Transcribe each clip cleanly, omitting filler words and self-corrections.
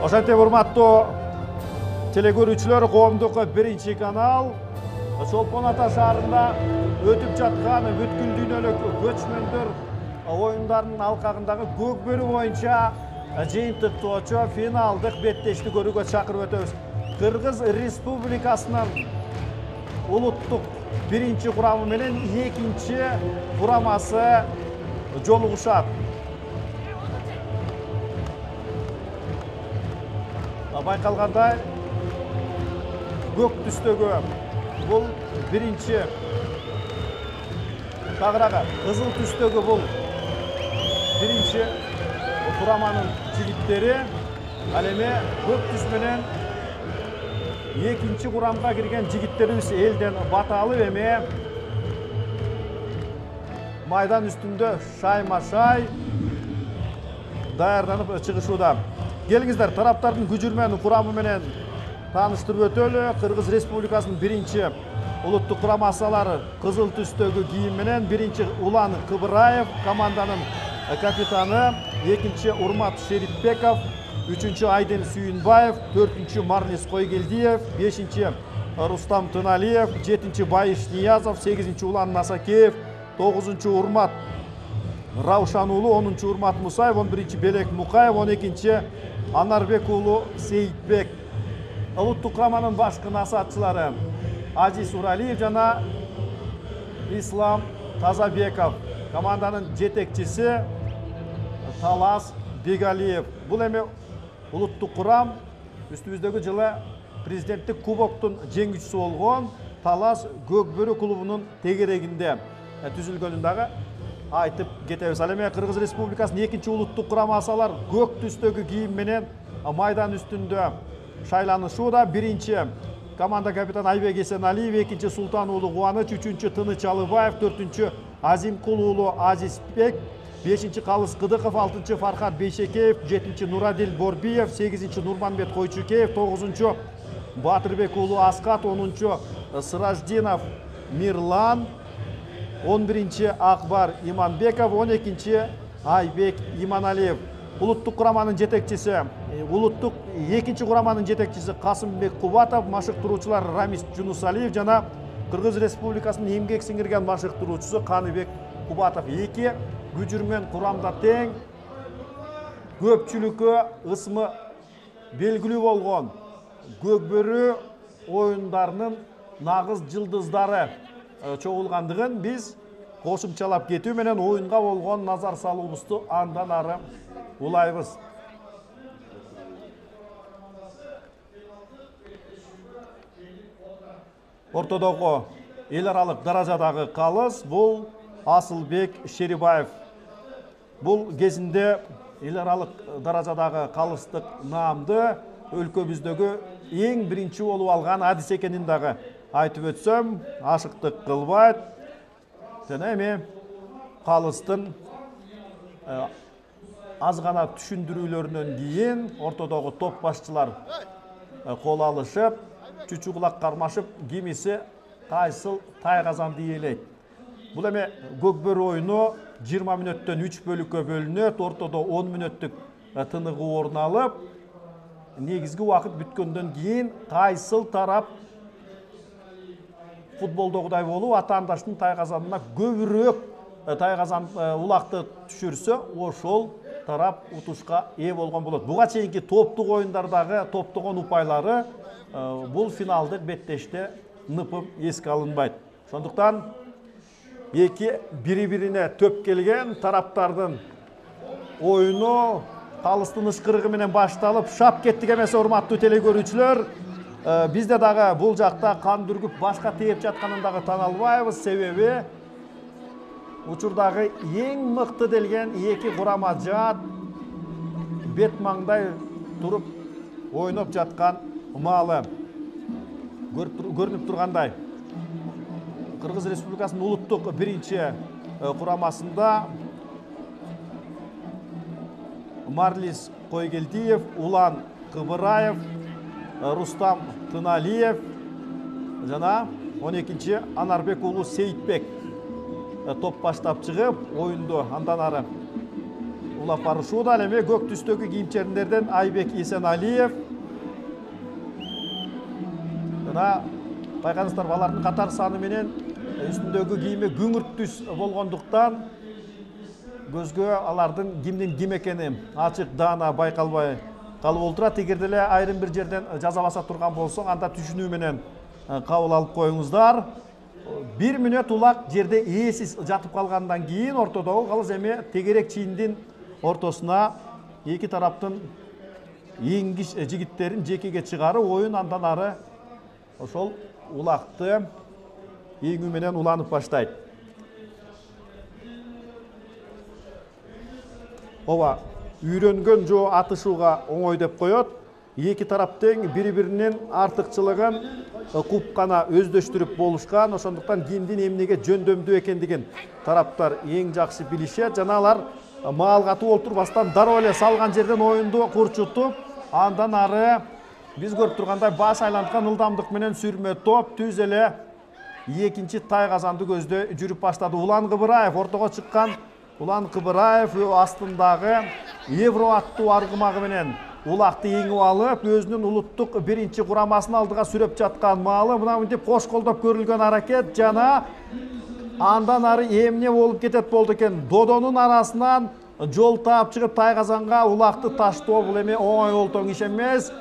Ошентип урматтуу телекөрүүчүлөр, коомдук биринчи канал Чолпон Ата шаарында өтүп жаткан бүткүл дүйнөлүк көчмөндөр оюндарынын алкагындагы көкбөрү боюнча жыйынтыктоочу финалдык беттешти көрүүгө чакырып өтөбүз. Кыргыз Республикасынын улуттук биринчи курамы менен экинчи курамасы жолугушат. Байкалгандай көк түстөгү бул биринчи, тагыраагы кызыл түстөгү бул биринчи кураманын жигиттери, ал эми көк түс менен экинчи курамга кирген жигиттерибиз элден бата алып эми майдан үстүндө шайма-шай даярданып чыгышууда. Келиңиздер, тараптардын күжүрмөн курамы менен тааныштырып өтөлү. Кыргыз Республикасынын биринчи улуттук курамасылары кызыл түстөгү кийим менен. Биринчи Улан Кыбыраев, команданын капитаны. Экинчи Урмат Шерипбеков, үчүнчү Айден Сүйүнбаев, төртүнчү Марлис Койгелдиев, бешинчи Рустам Тыналиев, жетинчи Байыш Ниязов, сегизинчи Улан Насакеев, тогузунчу Урмат Раушан уулу, 10-чу Урмат Мусаев, 11-чи Белек Мукаев, 12-чи Анарбек уулу Сейитбек. Улуттук кураманын башкы насаатчылары Азиз Уралиев жана Ислам Тазабеков. Команданын жетекчиси Талас Бегалиев. Бул эми улуттук курам үстүбүздөгү жылы президенттик кубоктун жеңүүчүсү болгон Талас Көкбөрү клубунун тегерегинде түзүлгөнүн дагы айтып кетебиз. Ал эми Кыргыз Республикасынын экинчи улуттук курамасылар көк түстөгү кийим менен майдан үстүндө шайланышууда. Биринчи команда капитаны Айбек Эсеналиев, экинчи Султан уулу Кубаныч, үчүнчү Тыныч Алыбаев, төртүнчү Азимкул уулу Азизбек, бешинчи Калыс Кыдыков, алтынчы Фархат Бейшекеев, жетинчи Нурадил Борбиев, сегизинчи Нурманбет Койчукеев, тогузунчу Батырбек уулу Аскат, 10-чу Сыраждинов Мирлан, 11-чи Акбар Иманбеков, 12-чи Айбек Иманалиев. Улуттук кураманын жетекчиси, улуттук экинчи кураманын жетекчиси Касымбек Кубатов, машыктыруучулар Рамис Жунусалиев жана Кыргыз Республикасынын эмгек сиңирген машыктыруучусу Каныбек Кубатов. Эки күжүрмөн курамда тең, көпчүлүккө ысмы белгилүү болгон көкбөрү оюндарынын нагыз жылдыздары чогулгандыгын биз кошумчалап кетүү менен оюнга болгон назар салуубузду андан ары улайбыз. Ортодогу эл аралык даражадагы калыс бул Асылбек Шерибаев. Бул кезинде эл аралык даражадагы калыстык наамды өлкөбүздөгү эң биринчи болуп алган адис экенин дагы айтып өтсөм ашыктык кылбайт. Жана эми калыстын аз гана түшүндүрүүлөрүнөн кийин ортодогу топ башчылар кол алышып, чүчү кулак кармашып, кимиси кайсыл тайгазанды ээлейт. Бул эми көкбөрү оюну 20 мүнөттөн 3 бөлүккө бөлүнөт, ортодо 10 мүнөттүк тыныгы орун алып, негизги убакыт бүткөндөн кийин кайсыл тарап футболдогудай болуп атаандаштын тайгазанына көбүрөөк тайгазан улакты түшүрсө, ошол тарап утушка ээ болгон болот. Буга чейинки топтук оюндардагы топтогон упайлары бул финалдык беттеште ныпып эске алынбайт. Ошондуктан эки бири-бирине төп келген тараптардын оюну калыстын ышкырыгы менен башталып, шап кеттик эмес, урматтуу телекөрүүчүлөр. Бизде дагы бул жакта кан дүргүп башка тээп жатканын дагы тана албайбыз, себеби учурдагы эң мыкты делген эки курама жаат бет маңдай туруп ойноп жаткан маалы. Көрүнүп тургандай, Кыргыз Республикасынын улуттук биринчи курамасында Марлис Койгелдиев, Улан Кыбыраев, Рустам Тыналиев жана 12-чи Анарбек уулу Сейитбек топ баштап чыгып, оюнду андан ары улап барышууда. Ал эми көк түстөгү кийимчердерден Айбек Эсеналиев. Мына байкаңыздар, алардын катар саны менен үстүндөгү кийими күңүрт түс болгондуктан көзгө алардын кимдин ким экени ачык даана байкалбай калып отурат. Эгерде эле айрым бир жерден жазабаса турган болсоң, анда түшүнүү менен кабыл алып коюңуздар. 1 мүнөт улак жерде ээсиз жатып калгандан кийин ортодогу калыс эми тегерек чийиндин ортосуна эки тараптын эңгиш жигиттерин жекеге чыгарып, оюн андан ары ошол улакты эңүү менен уланып баштайт. Ооба, үйрөнгөн жоо атышууга оңой деп коет. Эки тарап тең бири-биринин артыкчылыгын купкана өздөштүрүп болушкан. Ошондуктан кимдин эмнеге жөндөмдүү экендигин тараптар эң жакшы билишет. Жана алар маал катуу олтурбастан дароо эле салган жерден оюнду курчутуп, андан ары биз көрүп тургандай баш айланткан ылдамдык менен сүрмө топ түз эле экинчи тайгазанды көздөй жүрүп баштады. Улан Кыбыраев ортого чыккан. Улан Кыбыраев астындагы Евро аттуу аргымагы менен улакты эңип алып, өзүнүн улуттук биринчи курамасын алдыга сүрөп жаткан маалы мына мынтип кош колдоп көрүлгөн аракет жана андан ары эмне болуп кетет болду экен. Додонун арасынан жол таап чыгып тайгазанга улакты таштоо бул эми оңой олтоң иш эмес.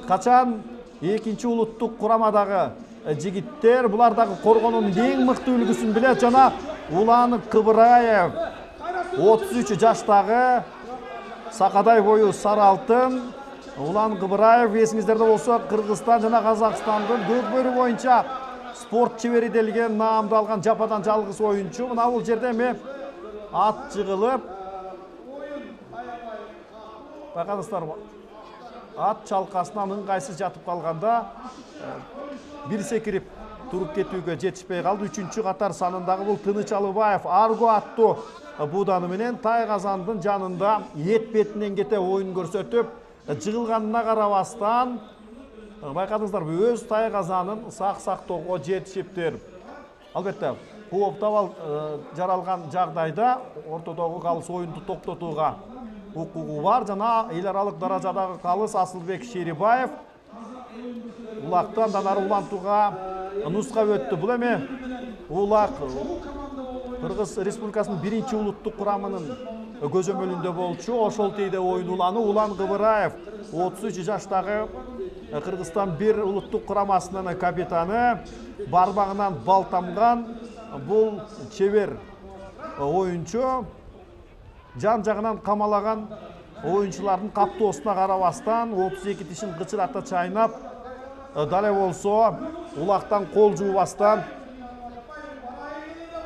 Качан экинчи улуттук курамадагы жигиттер булар дагы коргонун эң мыкты үлгүсүн билет. Жана Улан Кыбыраев 33 жаштагы сакадай бою сары алтын. Улан Кыбыраев эсиңиздерде болсо Кыргызстан жана Казакстандын көкбөрү боюнча спорт чебери делген наамды алган жападан жалгыз оюнчу. Мына бул жерде эми ат жыгылып, байкаңыздар, ат чалкасынан ыңгайсыз жатып калганда бир секирип туруп кетүүгө жетишпей калды. 3-чү катар санындагы бул Тыныч Алыбаев Арго аттуу буданы менен тайгазандын жанында эт бетинен кете оюн көрсөтүп, жыгылганына карабастан байкадыңыздарбы, өз тайгазанын сактоого жетишиптир. Албетте, кооптабал жаралган жагдайда ортодогу калыс оюнду токтотууга укугу бар. Жана эл аралык даражадагы калыс Асылбек Шерибаев улакты андан ары улантууга нускап өттү. Бул эми улак Кыргыз Республикасынын биринчи улуттук курамынын көзөмөлүндө болчу. Ошол тийде оюн уланы Улан Кыбыраев 33 жаштагы Кыргызстан бир улуттук курамасынын капитаны, бармагынан бал тамган бул чебер оюнчу жан жагынан камалаган оюнчулардын каптоосуна карабастан 32 тишин кычырата чайнап, дале болсо улактан кол жуубастан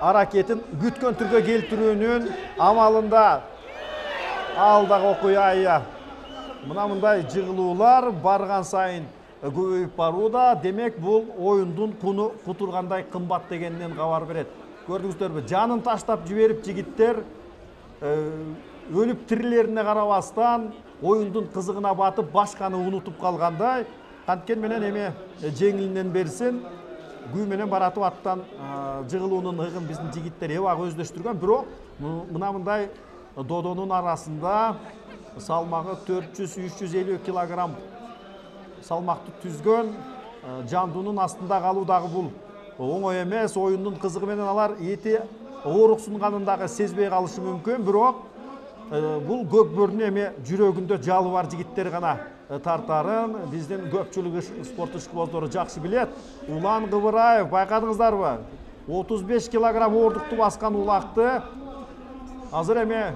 аракетин күткөн түргө келтирүүнүн амалында алдагы окуя мына мындай жыгылуулар барган сайын көбөйүп барууда. Демек бул оюндун куну кутургандай кымбат дегенинен кабар берет. Көрдүңүздөрбү, жанын таштап жиберип жигиттер өлүп тирилерине карабастан оюндун кызыгына батып башканы унутуп калгандай. Канткен менен эми жеңилинен берсин күү менен баратып аттан жыгылуунун ыгын биздин жигиттер эбак өздөштүргөн. Бирок мына мындай додонун арасында салмагы 400-350 килограмм салмакты түзгөн жандуунун астында калуу дагы бул оңой эмес. Оюндун кызыгы менен алар эти ооруксунганын дагы сезбей калышы мүмкүн. Бирок бул көкбөрүнүн эми жүрөгүндө жалы бар жигиттер гана тартарын биздин көпчүлүк спорт ишкибоздору жакшы билет. Улан Кыбыраев, байкадыңыздарбы? 35 килограмм ордукту баскан улакты азыр эми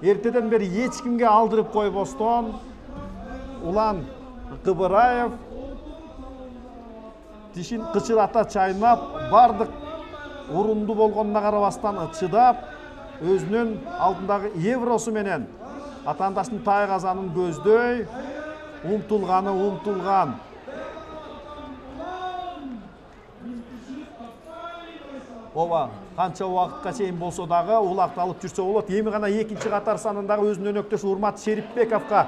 эртеден бери эч кимге алдырып койбостон Улан Кыбыраев тишин кычырата чайнап, бардык урунду болгонуна карабастан чыдап, өзүнүн алдындагы евросу менен атаандаштын тайгазанын көздөй умтулган. Ооба, канча убакытка чейин болсо дагы улакты алып жүрсө болот. Эми гана экинчи катар санындагы өзүнүн өнөктөш Урмат Шерипбековго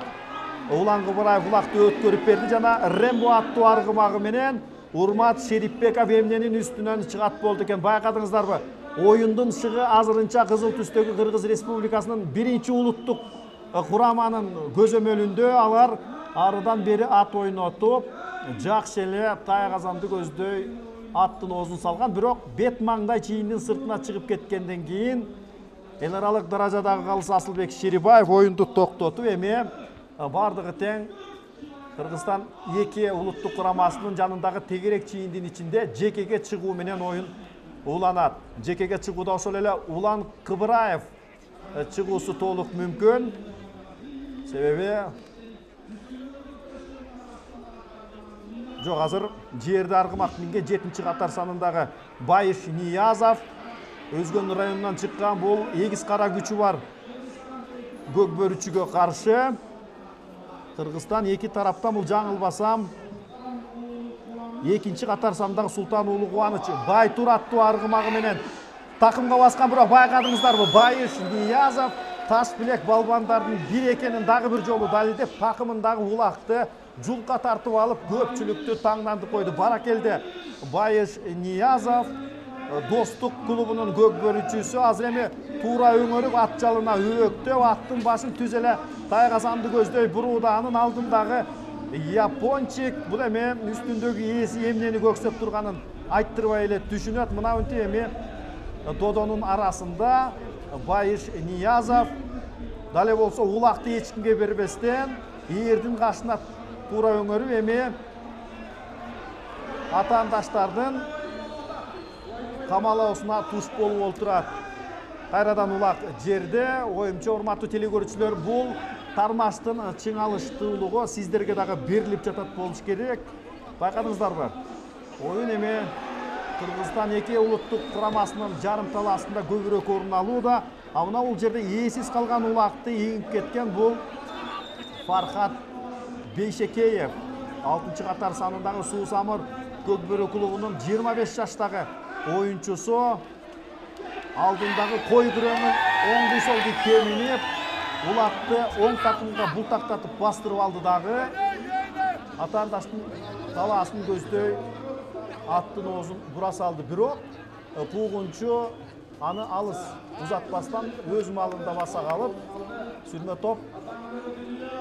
Улан Кыбыраев улакты өткөрүп берди. Жана Рембо аттуу аргымагы менен Урмат Шерипбеков эмненин үстүнөн чыгат болду экен. Байкадыңыздарбы? Oyundun шығы азырынча Кызыл түстөгү Кыргыз Республикасынын биринчи улуттук кураманын көзөмөлүндө алар арыдан бери ат ойнотуп, жакшы эле тайгазанды көздөй аттын оозун салган, бирок бет маңдай чийиндин сыртына чыгып кеткенден кийин эл аралык даражадагы калыс Асылбек Шерибаев оюнду токтотуп, эми бардыгы тең Кыргызстан 2 улуттук курамасынын жанындагы тегерек чийиндин ичинде жекеге чыгуу менен оюн уланат. Жекеге чыгууда ошол эле Улан Кыбыраев чыгуусу толук мүмкүн. Себеби жок, азыр жерди аргымак минген 7-чи катар санындагы Байыш Ниязов Өзгөн районунан чыккан, бул эгиз кара күчү бар көкбөрүчүгө каршы. Кыргызстан 2 тараптан, бул жаңылбасам 2-чи катар сандагы Султан уулу Кубаныч Байтур аттуу аргымагы менен такымга баскан, бирок байкадыңыздарбы, Байыш Ниязов таш билек балбандардын бир экенин дагы бир жолу далилдеп, такымындагы улакты жулка тартып алып, көпчүлүктү таңдандырып койду. Баракелде Байыш Ниязов Достук клубунун көкбөрүчүсү, азыр эми туура өңөрүп ат жалына өктөп, аттын башын түз эле тайгазанды көздөй бурууда. Анын алдындагы япончик бул эми үстүндөгү ээси эмнени көксөп турганын айттырбай эле түшүнөт. Мына үнтү эми додонун арасында Байыш Ниязов дале болсо улакты эч кимге бербестен ээрдин кашына туура өңөрүп, эми атаандаштардын камалоосуна туш болуп олтурат. Кайрадан улак жерде. Оюмча урматтуу телекөрүүчүлөр, бул тармаштын чыңалыштуулугу сиздерге дагы берилип жатат болуш керек. Байкадыңыздарбы? Оюн эми Кыргызстан 2 улуттук курамасынын жарым талаасында көбүрөөк орун алууда. А мына бул жерде ээсиз калган улакты ийип кеткен бул Фархат Бейшекеев, 6-чы катар санындагы Суусамыр көкбөрү клубунун 25 жаштагы оюнчусу. Алдындагы кой күрөңүн оңду солду кеминип, улакты оң такымга бултактатып бастырып алды дагы. Атаандаштын талаасын көздөй аттын оозун бура салды, бирок куугунчу аны алыс узатпастан өз малында баса калып, сүрмө топ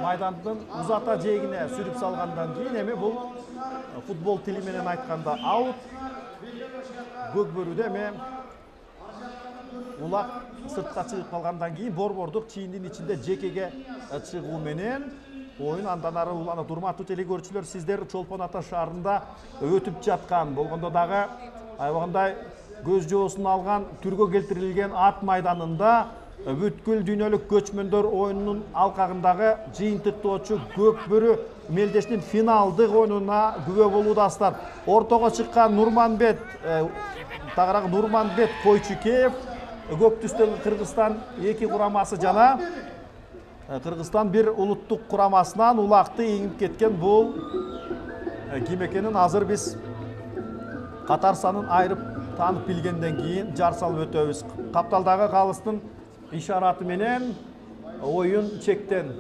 майдандын узата жээгине сүрүп салгандан кийин эми бул футбол тили менен айтканда аут. Көкбөрүдө эми улак сыртка чыгып калгандан кийин борбордук чийиндин ичинде жекеге чыгуу менен оюн андан ары уланат. Урматтуу телекөрүүчүлөр, сиздер Чолпон Ата шаарында өтүп жаткан болгондо дагы аябагандай көз жоосун алган, түргө келтирилген ат майданында бүткүл дүйнөлүк көчмөндөр оюнунун алкагындагы жыйынтыктоочу көкбөрү мелдештин финалдык оюнуна күбө болуудасыздар. Ортого чыккан Нурманбет, тагыраагы Нурманбет Койчукеев, көк түстөгү Кыргызстан 2 курамасы жана Кыргызстан 1 улуттук курамасынан улакты ийип кеткен. Бул ким экенин азыр биз катар санын айрып таанып билгенден кийин жар салып өтөбүз. Капталдагы калыстын ишараты менен оюн чектен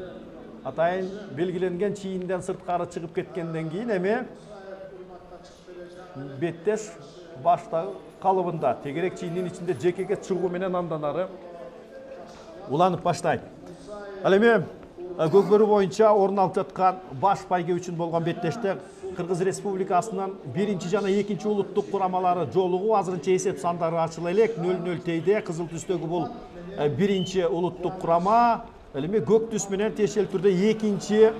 атайын белгиленген чийинден сырткары чыгып кеткенден кийин эми беттеш баштагы калыбында тегерек чийиндин ичинде жекеге чыгуу менен андан ары уланып баштайт. Ал эми көкбөрү боюнча орун алып жаткан баш байге үчүн болгон беттеште Кыргыз Республикасынын 1-чи жана 2-чи улуттук курамалары жолугуу. Азырынча эсеп сандары ачыла элек. 0-0 тейде. Кызыл түстөгү бул 1-чи улуттук курама. Ал эми көк түс менен тешел түрдө 2-чи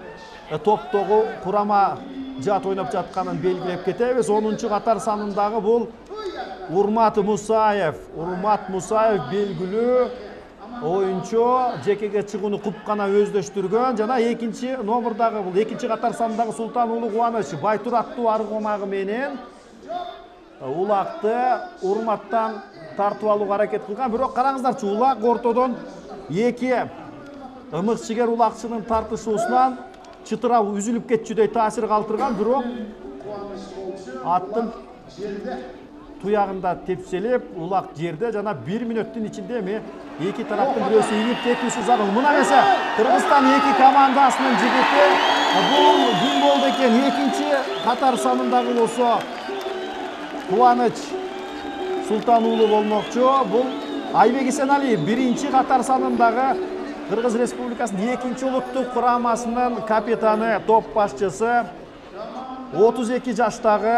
топтогу курама жат ойноп жатканын белгилеп кетебиз. 10-чу катар санындагы бул Урмат Мусаев. Урмат Мусаев белгилүү оюнчу, жекеге чыгууну купкана өздөштүргөн. Жана 2-чи номурдагы бул 2-чи катар сандагы Султан уулу Кубаныч Байтур аттуу аргымагы менен улакты Урматтан тартып алууга аракет кылган. Бирок караңыздарчы, улак ортодон 2 ымыкчыгер улакчынын тартышуусунан чытырап үзүлүп кетчүдөй таасир калтырган. Бирок аттын туягында тепселеп, улак жерде. Жана 1 мүнөттүн ичинде эми 2 тараптын бирөөсү ийип, экинчиси забыл. Мына эсе Кыргызстан 2 командасынын жигити бул ким болду экен? 2-чи катар санындагы болсо Кубаныч Султан уулу болмокчу. Бул Айбек Эсеналиев биринчи катар санындагы Кыргыз Республикасынын экинчи улуттук курамасынын капитаны, топ башчысы, 32 жаштагы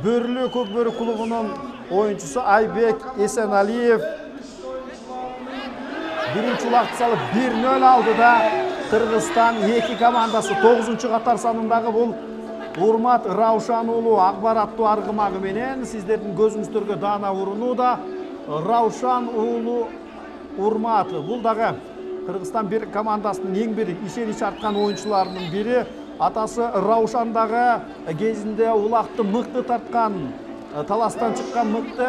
Бөрүлүү Көкбөрү клубунун оюнчусу Айбек Эсеналиев биринчи убакыт салып 1-0 алды да Кыргызстан эки командасы 9-чу катар санындагы бул Урмат Раушан уулу Акбараттуу аргымагы менен сиздердин көзүңүздөргө даана урунууда. Раушан уулу Урмат бул дагы Кыргызстан бир командасынын эң бир ишенич арткан оюнчуларынын бири. Атасы Раушан дагы кезинде улакты мыкты тарткан, таластан чыккан мыкты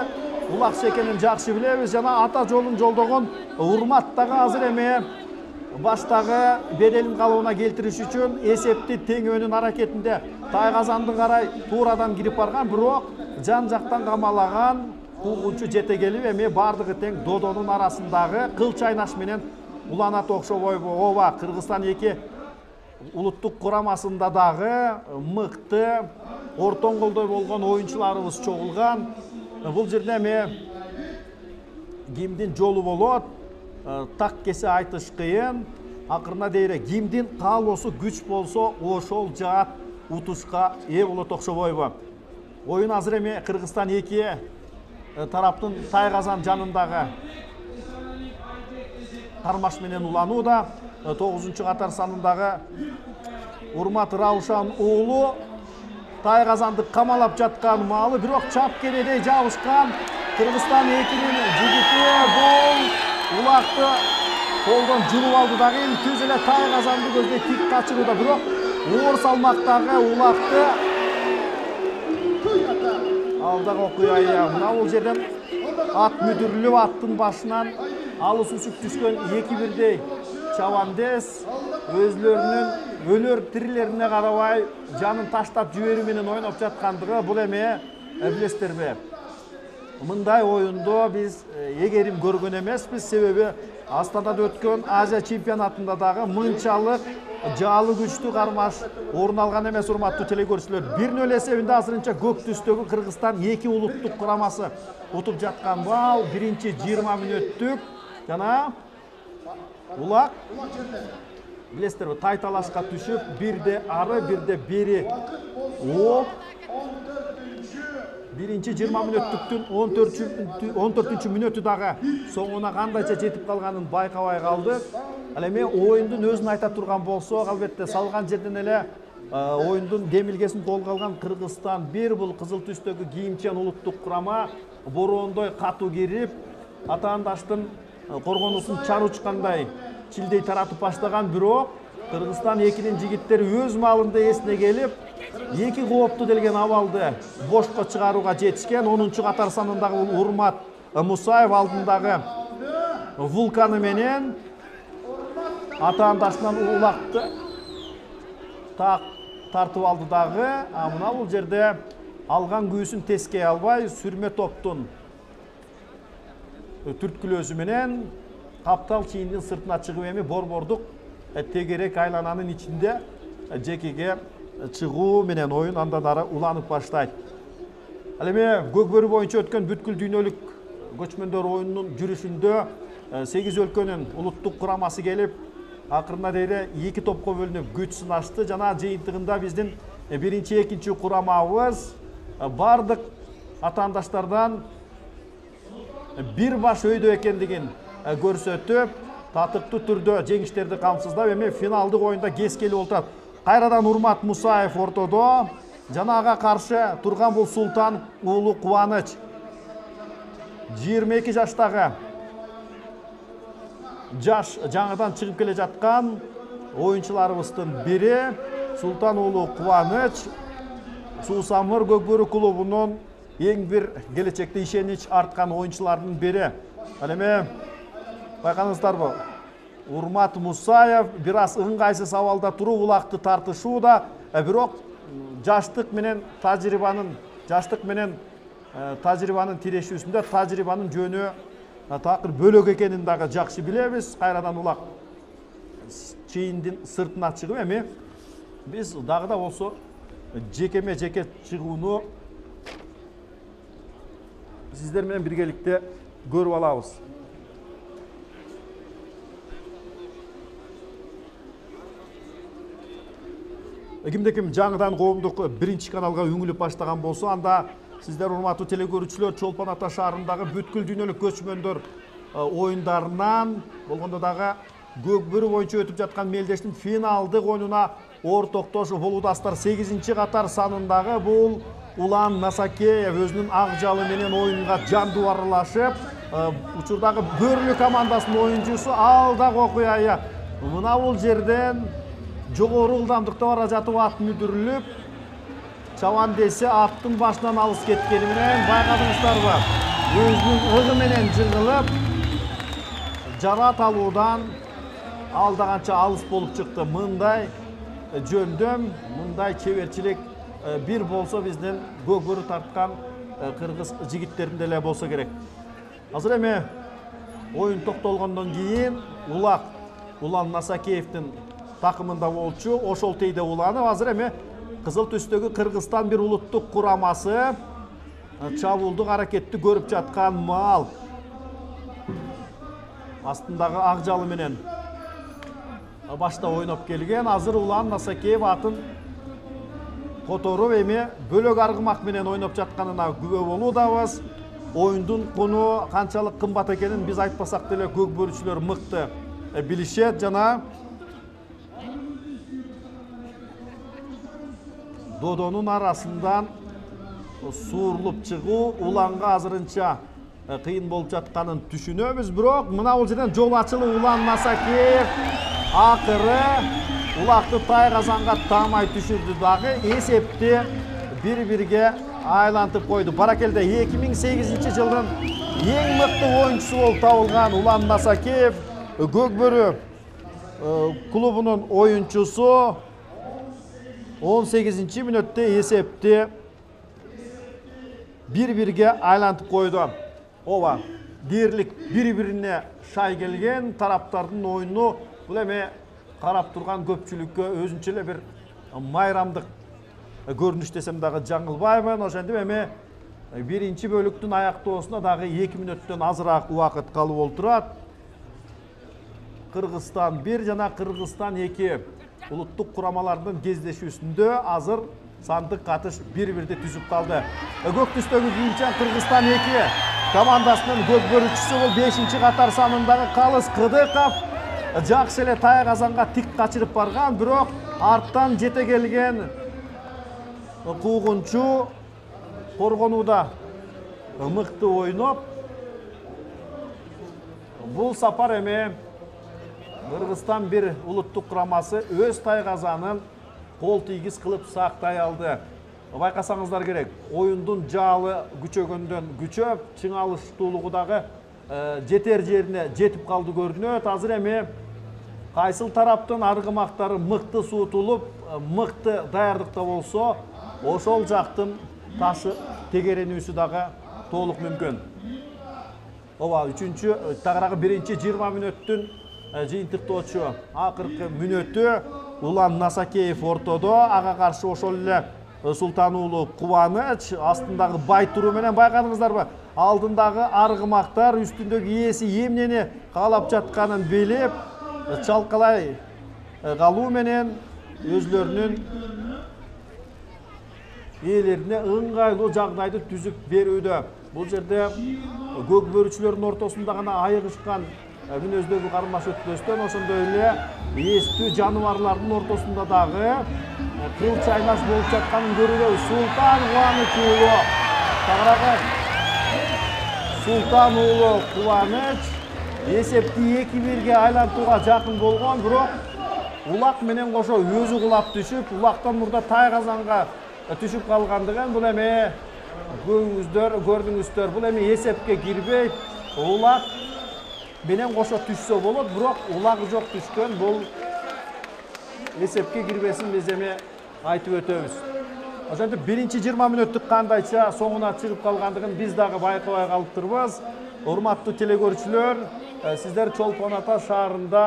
улакчы экенин жакшы билебиз. Жана ата жолун жолдогон Урмат дагы азыр эме баштагы беделин калыбына келтириш үчүн эсепти теңөөнүн аракетинде Тайгазанды карай туурадан кирип барган, бирок жан жактан камалаган куугунчу жете келип эми бардыгы тең додонун арасындагы кыл чайнаш менен уланат окшобойбу. Ооба, Кыргызстан эки улуттук курамасында дагы мыкты, ортон колдой болгон оюнчуларыбыз чогулган. Бул жерде эми кимдин жолу болот, так кесе айтыш кыйын. Акырына дейре кимдин каалоосу күч болсо, ошол жаат утушка ээ болот окшобойбу. Оюн азыр эми Кыргызстан эки тараптын Тайгазан жанындагы кармаш менен уланууда. 9-чу катар санындагы Урмат Раушан уулу Тайгазанды камалап жаткан маалы, бирок чап кенедей жабышкан Кыргызстан экинин жигити бул улакты колдон жулуп алды дагы эми түз эле Тайгазанды көздөй тик качырууда, бирок оор салмактагы улакты алдагы окуя. Мына бул жерден ат мүдүрүлүп, аттын башынан алыс үсүк түшкөн эки бирдей чабандес өзлөрүнүн өлөр тирилерине карабай жанын таштап жиберүү менен ойноп жаткандыгы бул эме билесиздерби? Мындай оюнду биз эгерим көргөн эмеспиз, себеби Астанада өткөн Азия чемпионатында дагы мынчалык жаалы күчтүү кармаш орун алган эмес, урматтуу телекөрүүчүлөр. 1-0 эсебинде азырынча көк түстөгү Кыргызстан эки улуттук курамасы утуп жаткан. Бал биринчи 20 мүнөттүк жана улак билесиздерби, тай талашка түшүп, бирде ары, бирде бери ооп, биринчи 20 мүнөттүктүн 14-чү мүнөтү дагы соңуна кандайча жетип калганын байкабай калдык. Ал эми оюндун өзүн айта турган болсок, албетте салган жерден эле оюндун демилгесин колго алган Кыргызстан бир, бул кызыл түстөгү кийимчен улуттук курама бороондой катуу кирип, атаандаштын коргонусун чар учкандай чилдей таратып баштаган, бирок Кыргызстан экинин жигиттери өз маалында эсине келип, эки коопту делген абалды бошко чыгарууга жетишкен. 10-чу катар санындагы Урмат Мусаев алдындагы вулканы менен атаандашынан улакты тартып алды дагы. Мына бул жерде алган күүсүн тескей албай, сүрмө топтун түрткүлөөсү менен каптал чийиндин сыртына чыгып эми борбордук тегерек айлананын ичинде жекеге чыгуу менен оюн андан ары уланып баштайт. Ал эми Көкбөрү боюнча өткөн бүткүл дүйнөлүк көчмөндөр оюнунун жүрүшүндө 8 өлкөнүн улуттук курамасы келип, акырына дейре 2 топко бөлүнүп күч сынашты. Жана жыйынтыгында биздин биринчи, экинчи курамабыз бардык атаандаштардан бир баш өйдө экендигин көрсөтүп, татыктуу түрдө жеңиштерди камсыздап, эми финалдык оюнда кескели олтурат. Кайрадан Урмат Мусаев ортодо, жанага каршы турган бул Султан уулу Кубаныч. 22 жаштагы жаш жаңадан чыгып келе жаткан оюнчуларыбыздын бири Султан уулу Кубаныч Суусамыр Көкбөрү клубунун эң бир келечекте ишенич арткан оюнчулардын бири. Ал эми байкаңыздарбы, Урмат Мусаев бир аз ыңгайсыз абалда туруп улакты тартышууда, бирок жаштык менен тажрыйбанын тирешүүсүндө тажрыйбанын жөнү такыр бөлөк экенин дагы жакшы билебиз. Кайрадан улак чийиндин сыртына чыгып, эми биз дагы да болсо жекеме жеке чыгууну сиздер менен биргеликте көрүп алабыз. Кимде-ким жаңыдан коомдук биринчи каналга үңүлүп баштаган болсо, анда сиздер урматтуу телекөрүүчүлөр Чолпон Ата шаарындагы бүткүл дүйнөлүк көчмөндөр оюндарынан болгондо дагы көк бөрү боюнча өтүп жаткан мелдештин финалдык оюнуна ортоктошуп болуудастар. 8-чи катар санындагы бул Улан Насакеев өзүнүн ак жалы менен оюнга жандуу аралашып, учурдагы Бөрүлү командасынын оюнчусу ал дагы окуя мына бул жерден жогору ылдамдыкта бара жатып ат мүдүрүлүп, чабан десе аттын башынан алыс кеткени менен байкадыңыздарбы? Өзүнүн ыгы менен жыгылып, жарат алуудан алдаганча алыс болуп чыкты. Мындай жөндөм, мындай чеберчилик бир болсо биздин көк бөрү тарткан кыргыз жигиттеринде эле болсо керек. Азыр эми оюн токтолгондон кийин Улан Насакеевдин такымында болчу Ошолтейде уланып, азыр эми кызыл түстөгү Кыргызстан бир улуттук курамасы чабуулдук аракетти көрүп жаткан маал. Астындагы ак жалы менен башта ойноп келген, азыр Улан Насакеев атын которуп эми бөлөк аргымак менен ойноп жатканына күбө болуудабыз. Оюндун куну канчалык кымбат экенин биз айтпасак деле көк бөрүчүлөр мыкты билишет. Жана додонун арасынан суурулуп чыгуу Уланга азырынча кыйын болуп жатканын түшүнөбүз. Бирок мына бул жерден жол ачылып Улан Насакеев акыры улакты тай казанга таамай түшүрдү дагы эсепти 1-1-ге айлантып койду. Баракелде 2008-жылдын эң мыкты оюнчусу болуп табылган Улан Насакеев көк бөрү клубунун оюнчусу 18-ci мүнөттө эсепти 1-1-ге айлантып койду. Ооба, дээрлик бири-бирине шай келген тараптардын оюну бул эми карап турган көпчүлүккө өзүнчө эле бир майрамдык көрүнүш десем дагы жаңылбайбын. Ошентип эми биринчи бөлүктүн аяктоосуна дагы 2 мүнөттөн азыраак убакыт калып олтурат. Кыргызстан 1 жана Кыргызстан 2 улуттук курамалардын кездешүүсүндө азыр сандык катыш 1-1 түзүп калды. Көк түстөгү кийимчан Кыргызстан 2 командасынын көк бөрүчүсү бул 5-чи катар санындагы Калыс Кыдыков жакшы эле тай казанга тик качырып барган, бирок арттан жете келген куугунчу коргонууда мыкты ойноп, бул сапар эми Кыргызстан бир улуттук курамасы өз тай казанын кол тийгиз кылып сактай алды. Байкасаңыздар керек, оюндун жаалы күчөгөндөн күчөп, чыңалыштуулугу дагы жетер жерине жетип калды көрүнөт. Азыр эми кайсыл тараптын аргымактары мыкты суутулуп, мыкты даярдыкта болсо, ошол жактын ташы тегеренүүсү дагы толук мүмкүн. Ооба, 3-чү тагыраагы 1-20 мүнөттүн жыйынтыктоочу акыркы мүнөтү Улан Насакеев ортодо, ага каршы ошол эле Султан уулу Кубаныч астындагы Байтуру менен. Байкадыңыздарбы? Алдындагы аргымактар үстүндөгү ээси эмнени каалап жатканын билип, чалкалай калуу менен өзлөрүнүн ээлерине ыңгайлуу жагдайды түзүп берүүдө. Бул жерде көк бөрүчүлөрдүн ортосунда гана айыгышкан мүнөздөгү карындаш өтпөстөн, ошондой эле эстүү жаныбарлардын ортосунда дагы кыл чайнаш болуп жатканын көрүбөз. Султан Кубаныч уулу, тагыраагы Султан уулу Кубаныч эсепти 2-1-ге айлантууга жакын болгон, бирок улак менен кошо өзү кулап түшүп, улактан мурда тай казанга түшүп калгандыгын бул эми көрдүңүздөр. Бул эми эсепке кирбейт. Улак менен кошо түшсө болот, бирок улагы жок түшкөн, бул эсепке кирбесин биз эми айтып өтөбүз. Ошентип 1-20 мүнөттүк кандайча соңуна чыгып калгандыгын биз дагы байкабай калыптырбыз. Урматтуу телекөрүүчүлөр, сиздер Чолпон Ата шаарында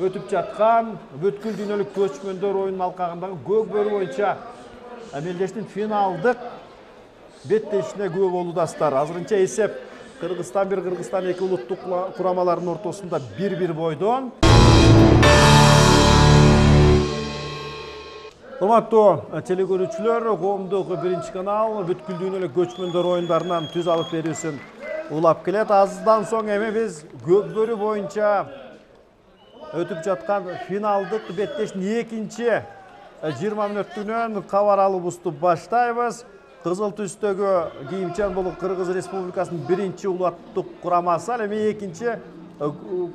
өтүп жаткан бүткүл дүйнөлүк көчмөндөр оюнунун алкагындагы көк бөрү боюнча мелдештин финалдык беттешіне көп болудастар. Азырынча есеп Кыргызстан 1, Кыргызстан 2 улуттук курамаларынын ортосунда 1-1 бойдон. Урматтуу телекөрүүчүлөр, коомдук 1 канал бүткүлдүүнү эле көчмөндөр оюндарынан түз алып берүүсүн улап келет. Аздан соң эми биз көкбөрү боюнча өтүп жаткан финалдык беттештин 2-20 мүнөттүгүнөн кабар алуубузду баштайбыз. Кызыл түстөгү кийимчен бул Кыргыз Республикасынын 1 улуттук курамасы, ал эми 2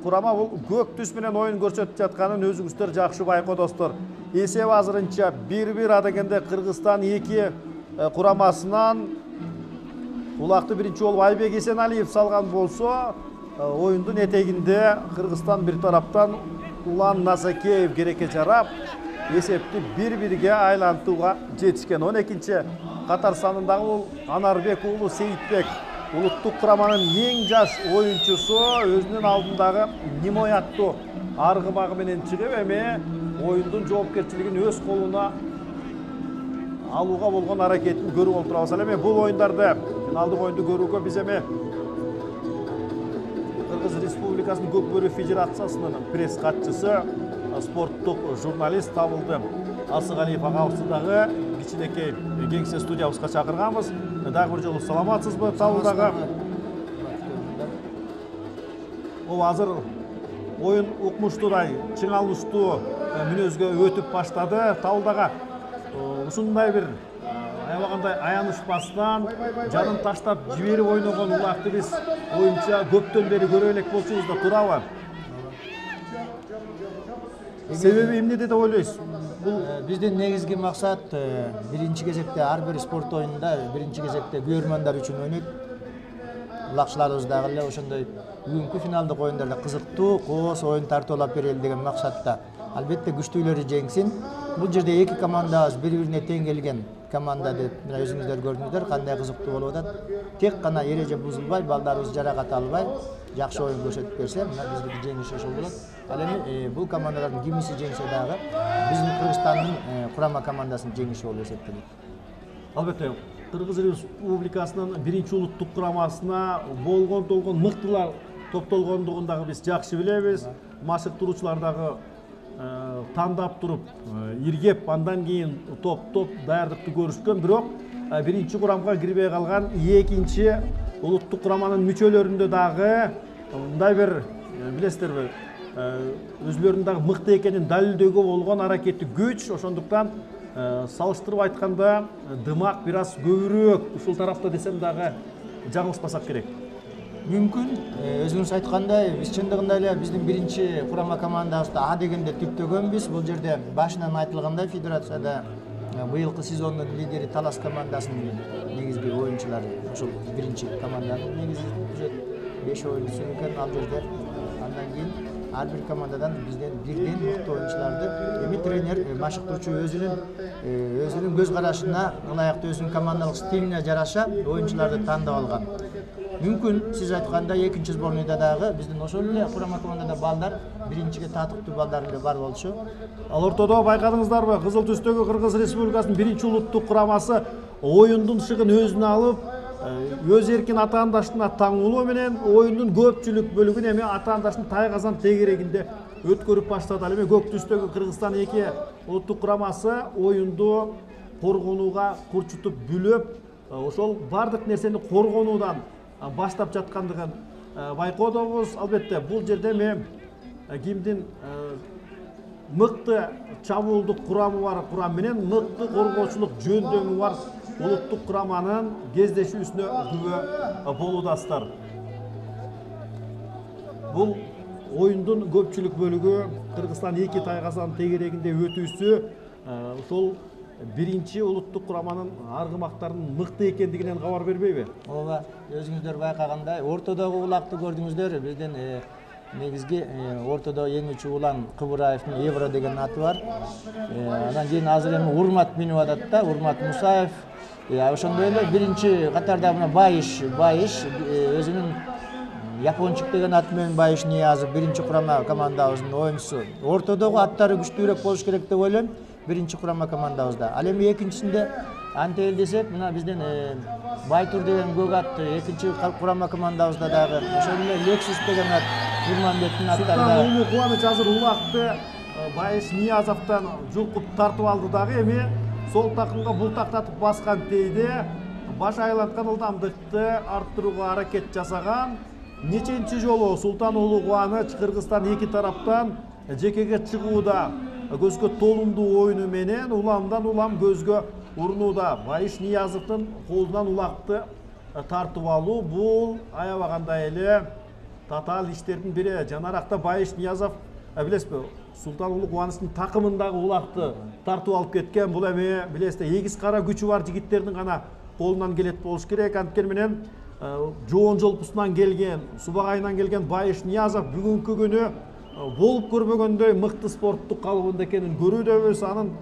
курама бул көк түс менен оюн көрсөтүп жатканын өзүңүздөр жакшы байкодостор. Эсеп азырынча 1-1 адегенде Кыргызстан 2 курамасынан улакты 1 болуп Айбек Эсеналиев салган болсо, оюндун этегинде Кыргызстан бир тараптан Улан Насакеев керекке жарап, эсепти 1-1 айлантууга жетишкен. 12 катар санындагы бул Анарбек уулу Сейитбек улуттук кураманын эң жаш оюнчусу өзүнүн алдындагы Нимой аттуу аргымагы менен чыгып, эми оюндун жоопкерчилигин өз колуна алууга болгон аракетин көрүп отурабыз. Эми бул оюндарды, финалдык оюнду көрүүгө биз эми Кыргыз Республикасынын Көкбөрү Федерациясынын пресс катчысы, спорттук журналист табылды. Асыгалиев агабызды дагы кичинекей кеңсе студиябызга чакырганбыз. Дагы бир жолу саламатсызбы табылдагы? Азыр оюн укмуштуудай, чыңалыштуу мүнөзгө өтүп баштады. Табылдага ушундай бир аябагандай аянышпастан жанын таштап жиберип ойногон улакты биз оюнча көптөн бери көрө элек болчубуз да, туурабы? Себеби эмне деп ойлойсуз? Бул биздин негизги максат биринчи кезекте ар бир спорт оюнунда биринчи кезекте көрөрмандар үчүн ойнойт. Улакчыларыбыз дагы эле ошондой бүгүнкү финалдык оюндарда кызыктуу, кооз оюн тартуулап берели деген максатта. Албетте күчтүүлөрү жеңсин. Бул жерде эки командабыз бири-бирине тең келген команда деп өзүңүздөр көрдүңүздөр, кандай кызыктуу болуп атат. Тек гана эреже бузулбай, балдарыбыз жаракат албай, жакшы оюн көрсөтүп берсе, мына биздики жеңиш ошол болот. Ал эми бул командалардын кимиси жеңсе дагы биздин Кыргызстандын курама командасынын жеңиши болуп эсептелет. Албетте, Кыргыз Республикасынын 1 улуттук курамасына болгон мыктылар топтолгондугун дагы биз жакшы билебиз. Машыктыруучулар дагы тандап туруп, иргеп, андан кийин топ даярдыкты көрүшкөн. Бирок 1 курамга кирбей калган 2 улуттук кураманын мүчөлөрүндө дагы мындай бир билесиздерби, өзүлөрүнүн дагы мыкты экенин далилдөөгө болгон аракети күч. Ошондуктан салыштырып айтканда дымак бир аз көбүрөөк ушул тарапта десем дагы жаңылышпасак керек. Мүмкүн, өзүңүз айткандай, биз чындыгында эле биздин 1 курама командабызды А дегенде түптөгөнбүз. Бул жерде башынан айтылгандай, федерацияда быйылкы сезондун лидери Талас командасынын негизги оюнчулары, ошол 1 команданын негизи 5 оюнчусу экен ал жерде. Андан кийин ар бир командадан бизден бирден мыкты оюнчуларды, эми тренер, машыктыруучу өзүнүн көз карашына ылайыктуу өзүнүн командалык стилине жараша оюнчуларды тандап алган. Мүмкүн, сиз айткандай 2 сборныйда дагы биздин ошол эле курама командада балдар 1-ге татыктуу балдар эле бар болчу. Ал ортодо байкадыңыздарбы, кызыл түстөгү Кыргыз Республикасынын 1 улуттук курамасы оюндун шыгын өзүнө алып, өз эркин атаандашына таңуулоо менен оюндун көпчүлүк бөлүгүн эми атаандашынын тайгазан тегерегинде өткөрүп баштады. Ал эми көк түстөгү Кыргызстан 2 улуттук курамасы оюнду коргонууга курчутуп бүлөп, ошол бардык нерсени коргонуудан баштап жаткандыгын байкоодобуз. Албетте, бул жерде эми кимдин мыкты чабуулдук курамы бар курам менен мыкты коргоочулук жөндөмү бар улуттук кураманын кездешүүсүнө күбө болуудастар. Бул оюндун көпчүлүк бөлүгү Кыргызстан 2 тайгазан тегерегинде өтүүсү ошол 1 улуттук кураманын аргымактарынын мыкты экендигинен кабар бербейби? Ооба, өзүңүздөр байкагандай, ортодогу улакты көрдүңүздөр. Биздин негизги ортодо жеңүүчү Улан Кыбыраевдин Евро деген аты бар. Андан кийин азыр эми Урмат минип атат да, Урмат Мусаев. Ошондой эле 1 катарда мына Байыш өзүнүн Япончук деген аты менен Байыш Ниязов 1 курама командабыздын оюнчусу. Ортодогу аттары күчтүүрөөк болуш керек деп ойлойм. 1 курама командабызда. Ал эми экинчисинде антел десек, мына биздин Байтур деген көк аттı экинчи курама командабызда дагы ошол эле Lexus деген ат Нурманбеттин аттары Султан да. Улуу Кубаныч азыр улакты Байыш Ниязовтан жулкуп тартып алды дагы, эми сол такымга бултактатып баскан тейди. Баш айланткан ылдамдыкты арттырууга аракет жасаган. Неченчи жолу Султан Улуу Кубаныч Кыргызстан эки тараптан жекеге чыгууда көзгө толумдуу оюну менен уламдан улам көзгө урнууда. Байыш Ниязовдун колунан улакты тартып алуу бул аябаганда эле татаал иштердин бири. Жанаракта Байыш Ниязов билесизби, Султан Улуу Кубанычтын такымындагы улакты тартып алып кеткен. Бул эми билесиздер, эгиз кара күчү бар жигиттердин гана колунан келет болуш керек. Анткени менен жоон жолпусунан келген, Субагайынан келген Байыш Ниязов бүгүнкү күнү болуп көрбөгөндөй мыкты спорттук калыбында экенин көрүүдөбүз. Анын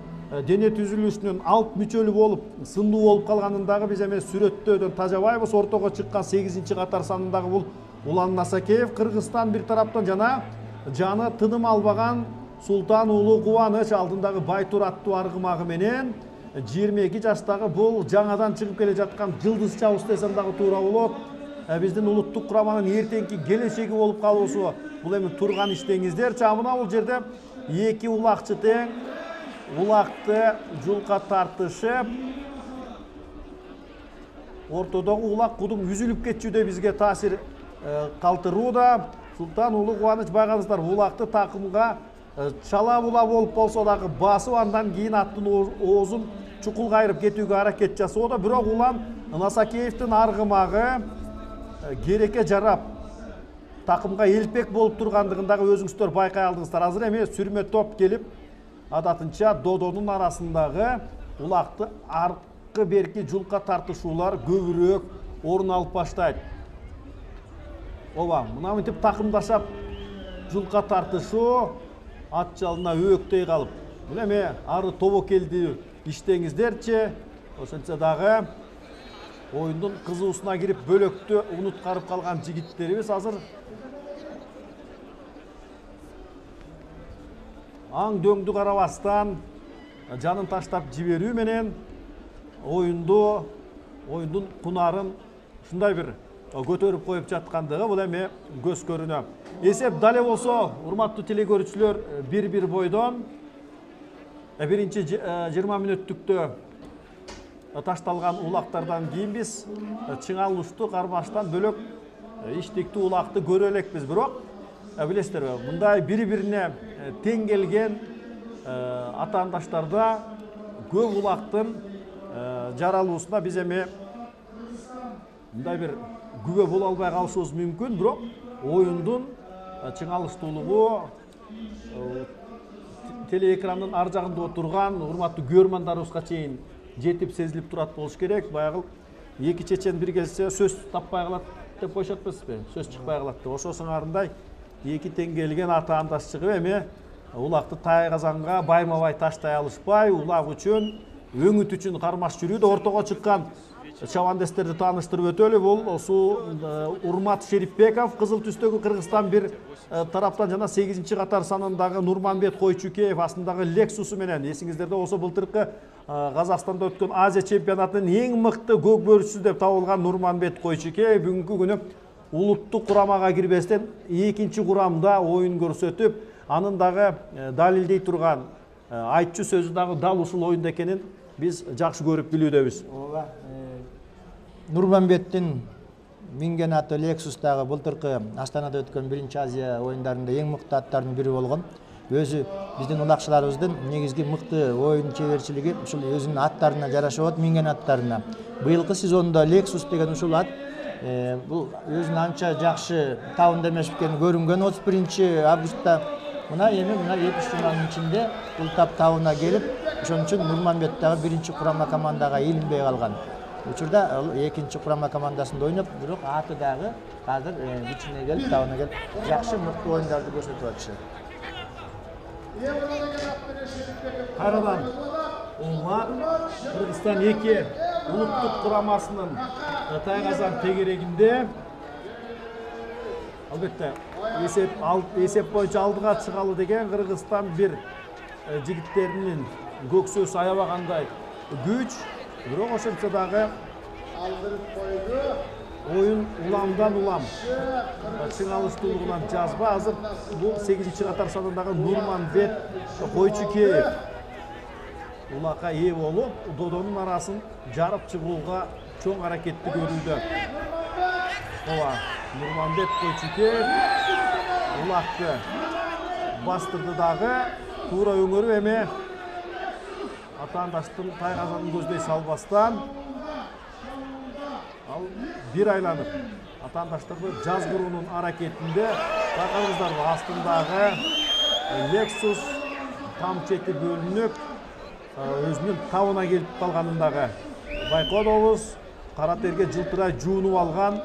дене түзүлүшүнүн алп мүчөлү болуп, сындуу болуп калганын дагы биз эми сүрөттөөдөн тажабайбыз. Ортого чыккан 8-чи катар санындагы бул Улан Насакеев, Кыргызстан бир тараптан жана жаны тыным албаган Султан Улуу Кубаныч алдындагы Байтур аттуу аргымагы менен 22 жаштагы бул жаңадан чыгып келе жаткан жылдыз чабыс десем дагы туура болот. Биздин улуттук кураманын эртеңки келечеги болуп калуусу бул эми турган иштеңиздер. Мына бул жерде эки улакчы тең улакты жулка тартышып, ортодогу улак кудум үзүлүп кетчүдө бизге таасир калтырууда. Султан Улуу Кубаныч байкадыңыздар, улакты такымга чала була болуп болсо дагы басып, андан кийин аттын оозун чукул кайрып кетүүгө аракет жасоодо. Бирок Улан Насакеевдин аргымагы керекке жарап такымга элпек болуп тургандыгын дагы өзүңүздөр байкай алдыңыздар. Азыр эми сүрмө топ келип, адатынча додонун арасындагы улакты аркы берки жулка тартышуулар көбүрөөк орун алып баштайт. Ооба, мына мынтип такымдашап жулка тартышуу ат жалынаөөктөй калып. Бул эми ары тобокелдүү иштеңиздерчи, ошентсе дагы оюндун кызуусуна кирип бөлөктү унуткарып калган жигиттерибиз азыр аң дөңдү карабастан жанын таштап жиберүү менен оюндун кунарын ушундай бир көтөрүп коюп жаткандыгы бул эми көз көрүнө. Эсеп дале болсо, урматтуу телекөрүүчүлөр, 1-1 бойдон биринчи 20 мүнөттүктө ташталган улактардан кийин биз чыңалыштуу кармаштан бөлөк иштиктүү улакты көрө элекпиз. Бирок билесиздерби, мындай бири-бирине тең келген атаандаштарда көп улактын жаралуусуна биз эми мындай бир күбө боло албай калышыбыз мүмкүн. Бирок оюндун чыңалыштуулугу телеэкрандын ар жагында отурган урматтуу көрөрмандарыбызга чейин жетип сезилип турат болуш керек. Баягы эки чечен бир келсе сөз таппай калат деп коюшатпызбы? Сөз чыкпай калат деп. Ошо сыңарындай эки тең келген атаандаш чыгып эми улакты тайгазанга байма-бай таштай алышпай, улак үчүн, өңүт үчүн кармаш жүрүүдө. Ортого чыккан чабандестерди тааныштырып өтөлү. Бул Урмат Шерипбеков, кызыл түстөгү Кыргызстан бир тараптан жана 8-чи катар санындагы Нурманбет Койчукеев астындагы Lexus'у менен. Эсиңиздерде болсо былтыркы Казакстанда өткөн Азия чемпионатынын эң мыкты көк бөрүчүсү деп табылган Нурманбет Койчукеев бүгүнкү күнү улуттук курамага кирбестен 2-чи курамда оюн көрсөтүп, анын дагы далилдей турган айтчу сөзү дагы дал ушул оюнда экенин биз жакшы көрүп билүүдөбүз. Ооба. Нурманбеттин минген аты Lexus'тагы былтыркы Астанада өткөн 1-чи Азия оюндарында эң мыкты аттардын бири болгон. Өзү биздин улакчыларыбыздын негизги мыкты оюн чеберчилиги ушул өзүнүн аттарына жараша болот, минген аттарына. Быйылкы сезондо Lexus деген ушул ат бул өзүнүн анча жакшы табында эмес экени көрүнгөн. 31 августта мына 2 жуманын ичинде бул табына келип, ошон үчүн Нурманбет дагы 1-чи курама командага илинбей калган. Учурда 2-чи курама командасында ойноп, бирок аты дагы азыр бичине келип, табына келип, жакшы мыкты оюндарды көрсөтүп атышат. Кайрадан улмак Кыргызстан 2 улуттук курамасынын тайгазан тегерегинде. Албетте эсеп боюнча алдыга чыгалы деген Кыргызстан бир жигиттеринин көксөсү аябагандай күч. Бирок ошентсе дагы oyun ulamdan ulam. Чыңалыштуулугунан жазба азыр бул 8-чи катар санындагы Нурманбет Койчукеев улакка ээ болуп, додонун арасын жарып чыгууга чоң аракетти көрүүдө. Ооба, Нурманбет Койчукеев улакты бастырды дагы, туура өңөрүп эме атаандаштын тайгазанын көздөй салбастан ал бир айланып атаандаштарды жазгыруунун аракетинде байкадыңыздарбы астындагы Lexus там чети бөлүнүп өзүнүн табына келип калганын дагы байкообуз. Кара терге жылтырай жуунуп алган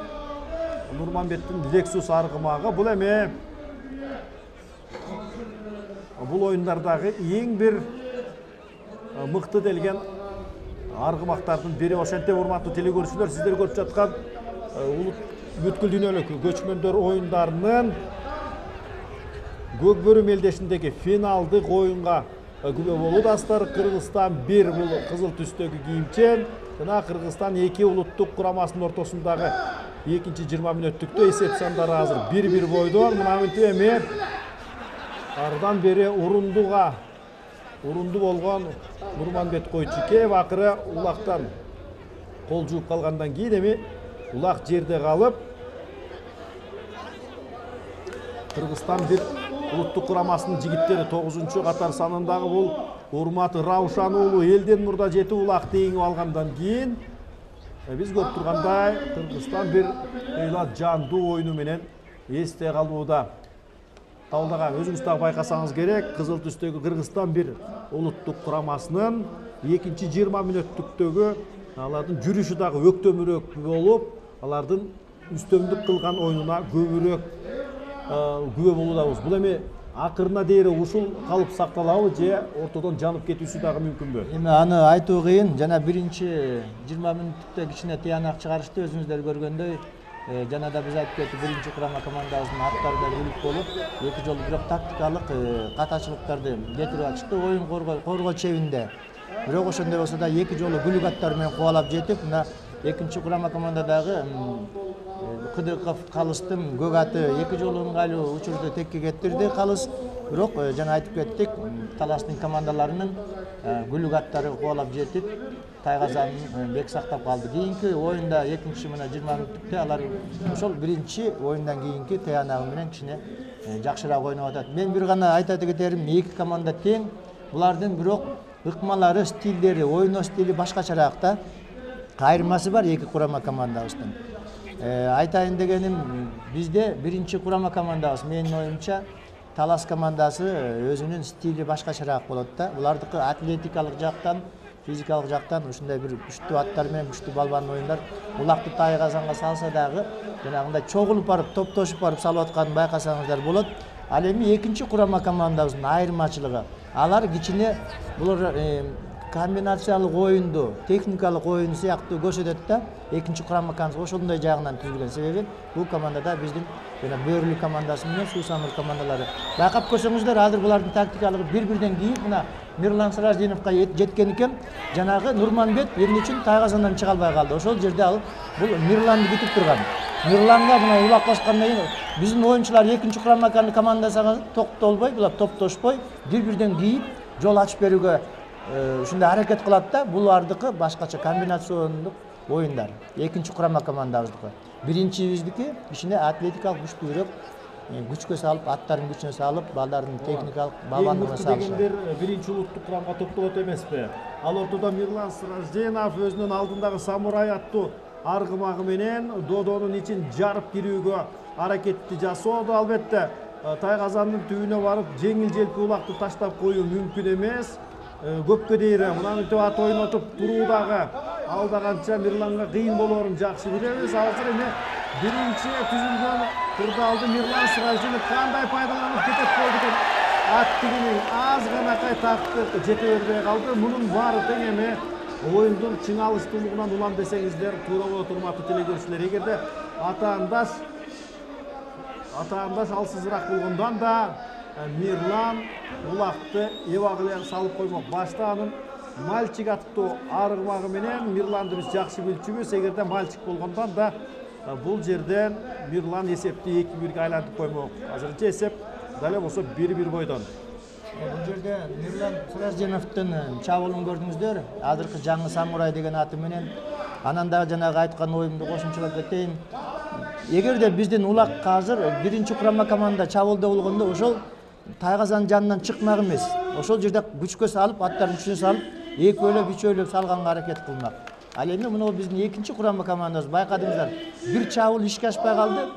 Нурманбеттин Lexus аргымагы бул эме бул оюндардагы эң бир мыкты делген аргымактардын бири. Ошентип урматтуу телекөрүүчүлөр, сиздер көрүп жаткан бүткүл дүйнөлүк көчмөндөр оюндарынын көк бөрү мелдешиндеги финалдык оюнга күбө болуудасыздар. Кыргызстан 1 бул кызыл түстөгү кийимчен жана Кыргызстан 2 улуттук курамасынын ортосундагы экинчи 20 мүнөттүктө эсеп сандары азыр 1-1 бойдон. Мына мынтип эми ардан бери урунду болгон Нурманбет Койчукеев акыры улактан кол жууп калгандан кийин эми улак жерде калып Кыргызстан 1 улуттук курамасынын жигиттери 9-чу катар санындагы бул Урмат Раушан уулу элден мурда жетип улакты эңип алгандан кийин биз көрүп тургандай Кыргызстан 1 ыйла жандуу оюну менен эсте калууда. Талдага өзүңүз дагы байкасаңыз керек, кызыл түстөгү Кыргызстан 1 улуттук курамасынын экинчи 20 мүнөттүктөгү алардын жүрүшү дагы өктөмүрөөк болуп, алардын үстөмдүк кылган оюнуна көбүрөөк күбө болуудабыз. Бул эми акырына дейре ушул калып сакталабы же ортодон жанып кетүүсү дагы мүмкүнбү? Эми аны айтуу кыйын. Жана биринчи 20 мүнөттүктө кичине тыянак чыгарышты, өзүңүздөр көргөндөй. Жана да биз айтып кеттик, биринчи курама командабыздын аттары да үлүп болуп, эки жолу бирок тактикалык катачылыктарды кетирип атышты оюн коргоо чебинде. Бирок ошондой болсо да эки жолу күлүк аттар менен кубалап жетип, мына экинчи курама командадагы Кыдыков Калыстын көк аты эки жолу ыңгайлуу учурду текке кетирди Калыс. Бирок жана айтып кеттик, талаштын командаларынын күлүк аттары кубалап жетип, Тайгазанын бек сактап калды. Кийинки оюнда экинчи мына 20 мүнөттүктө алар ошол биринчи оюндан кийинки тыянагы менен кичине жакшыраак ойноп атат. Мен бир гана айта кетерим, эки команда тең. Булардын бирок ыкмалары, стилдери, ойноо стили башкачараак да. Айырмасы бар эки курама командабыздын. Айтайын дегеним, бизде биринчи курама командабыз, менин оюмча, Талас командасы өзүнүн стили башкачараак болот да. Булардыкы атлетикалык жактан, физикалык жактан ушундай бир күчтүү аттар менен күчтүү балбан оюндар улакты Тайгазанга салса дагы жанагындай чогулуп барып, топтошуп барып салып атканын байкасаңыздар болот. Ал эми экинчи курама командабыздын айырмачылыгы, алар кичине булар комбинациялык оюнду, техникалык оюн сыяктуу көрсөтөт да. Экинчи курама командасы ошондой жагынан түзүлгөн. Себеби бул командада биздин жана Бөрлү командасы менен Суусамыр командалары. Байкап көрсөңүздөр, азыр булардын тактикалыгы бир-бирден кийип, мына Мирлан Сыраждиновго жеткен экен. Жанагы Нурманбет эмне үчүн Тайгазандан чыга албай калды? Ошол жерде ал бул Мирланды күтүп турган. Мирланга мына улак баскандан кийин биздин оюнчулар экинчи курама командасына токтолбой, булар топтошпой, бир-бирден кийип, жол ачып берүүгө ушундай аракет кылат да. Булардыкы башкача комбинациялык оюндар. Экинчи курама командабыздыкы. Биринчибиздики кичине атлетикалык күчтүүрөөк, күчкө салып, аттардын күчүнө салып, балдардын техникалык балбандыгына салып. Дегендер биринчи улуттук курамга топтолот эмеспи? Ал ортодо Мирлан Сыражденов өзүнүн алдындагы самурай аттуу аргымагы менен додонун ичин жарып кирүүгө аракетти жасоодо. Албетте Тайгазандын түбүнө барып жеңил-желпи улакты таштап коюу мүмкүн эмес. Көпкө дейре мына мынтип ат ойнотуп туруудагы алдаганча Мирланга кыйын болоорун жакшы билебиз. Азыр эми биринчи түзүлгөн кырдаалды Мирлан Сыражденов кандай пайдаланып кетет болду экен. Ат тигинин аз ганакай такты жете бербей калды. Мунун баары тең эми оюндун чыңалыштуулугунан улам десеңиздер туура болот, урматтуу телекөрүүчүлөр. Эгерде атаандаш алсызыраак болгондон да Мирлан улакты эбагыла салып коймок. Башта анын мальчик аттуу аргымагы менен Мирланды биз жакшы билчүбүз. Эгерде мальчик болгондон да бул жерден Мирлан эсепти 2-1 айлантып коймок. Азырынча эсеп дале болсо 1-1 бойдон. Бул жерде Мирлан Сираженовдун чабуулун көрдүңүздөр. Азыркы жаңы самурай деген аты менен. Анан дагы жанагы айткан оюмду кошумчалап кетейин. Эгерде биздин улак азыр биринчи курама команда чабуулда болгондо ошол Тайгазан жанынан чыкмак эмес. Ошол жерде күчкө салып, аттарын күчүнө салып, экөөлөп, үчөөлөп салганга аракет кылмак. Ал эми мына биздин экинчи курама командабыз. Байкадыңыздар, бир чабуул ишке ашпай калды.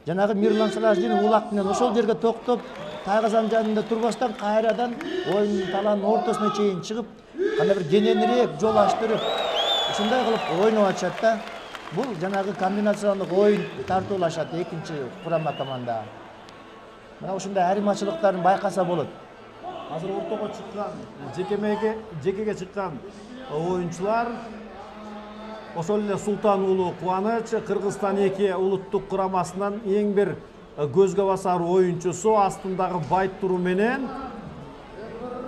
Жанагы Мирлан Сираждин улак менен ошол жерге токтоп, Тайгазан жанында турбастан кайрадан оюндун талаанын ортосуна чейин чыгып, кандай бир дененирээк жол аштырып, ушундай кылып ойноп атышат да. Бул жанагы комбинациялык оюн тартуулашат экинчи курама команда. Мына ушундай айырмачылыктарын байкаса болот. Азыр ортого чыккан, жекеге чыккан оюнчулар ошол эле Султан уулу Кубаныч, Кыргызстан 2 улуттук курамасынан эң бир көзгө басар оюнчусу, астындагы Байттуру менен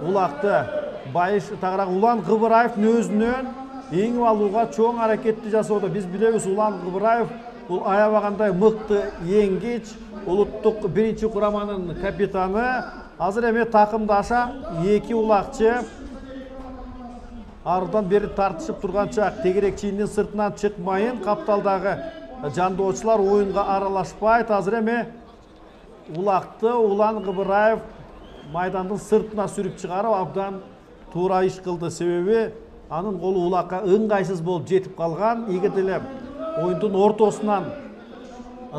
улакты Байыш тагыраак Улан Кыбыраевдин өзүнөн эңип алууга чоң аракетти жасоодо. Биз билебиз, Улан Кыбыраев бул аябагандай мыкты еңгич, улуттук биринчи кураманын капитаны. Азыр эми такымдаша 2 улакчы арыдан бери тартышып турганча тегерек чийиндин сыртынан чыкмайын, капталдагы жандоочулар оюнга аралашпайт. Азыр эми улакты Улан Кыбыраев майдандын сыртына сүрүп чыгарып абдан туура иш кылды. Себеби анын колу улакка ыңгайсыз болуп жетип калган. Эгерде эле оюндун ортосунан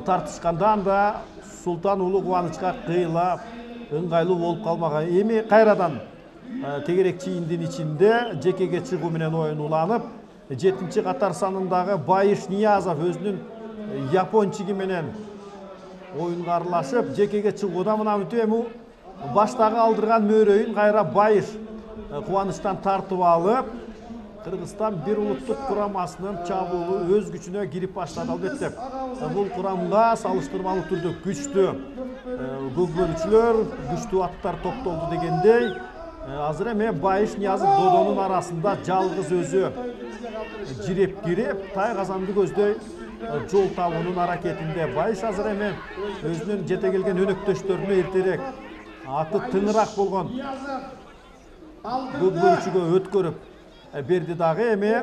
тартышкандан да Султан уулу Кубанычка кыйла ыңгайлуу болуп калмаган. Эми кайрадан тегерек чийиндин ичинде жекеге чыгуу менен оюн уланып, 7-чи катар санындагы Байыш Ниязов өзүнүн япончиги менен оюнга аралашып, жекеге чыгууда мына бүтүп эми баштагы алдырган мөөрөйүн кайра Байыш Кубанычтан тартып алып, Кыргызстан бир улуттук курамасынын чабуулу өз күчүнө кирип баштады. Албетте, бул курамга салыштырмалуу түрдө күчтүү көкбөрүчүлөр, күчтүү аттар топтолду дегендей. Азыр эми Байыш Ниязов Додонун арасында жалгыз өзү жиреп кирип, Тайгазанды көздөй жол табуунун аракетинде. Байыш азыр эми өзүнүн жете келген өнөктөштөрүнө эртерээк аты тыңыраак болгон көкбөрүчүгө өткөрүп берди дагы. Эми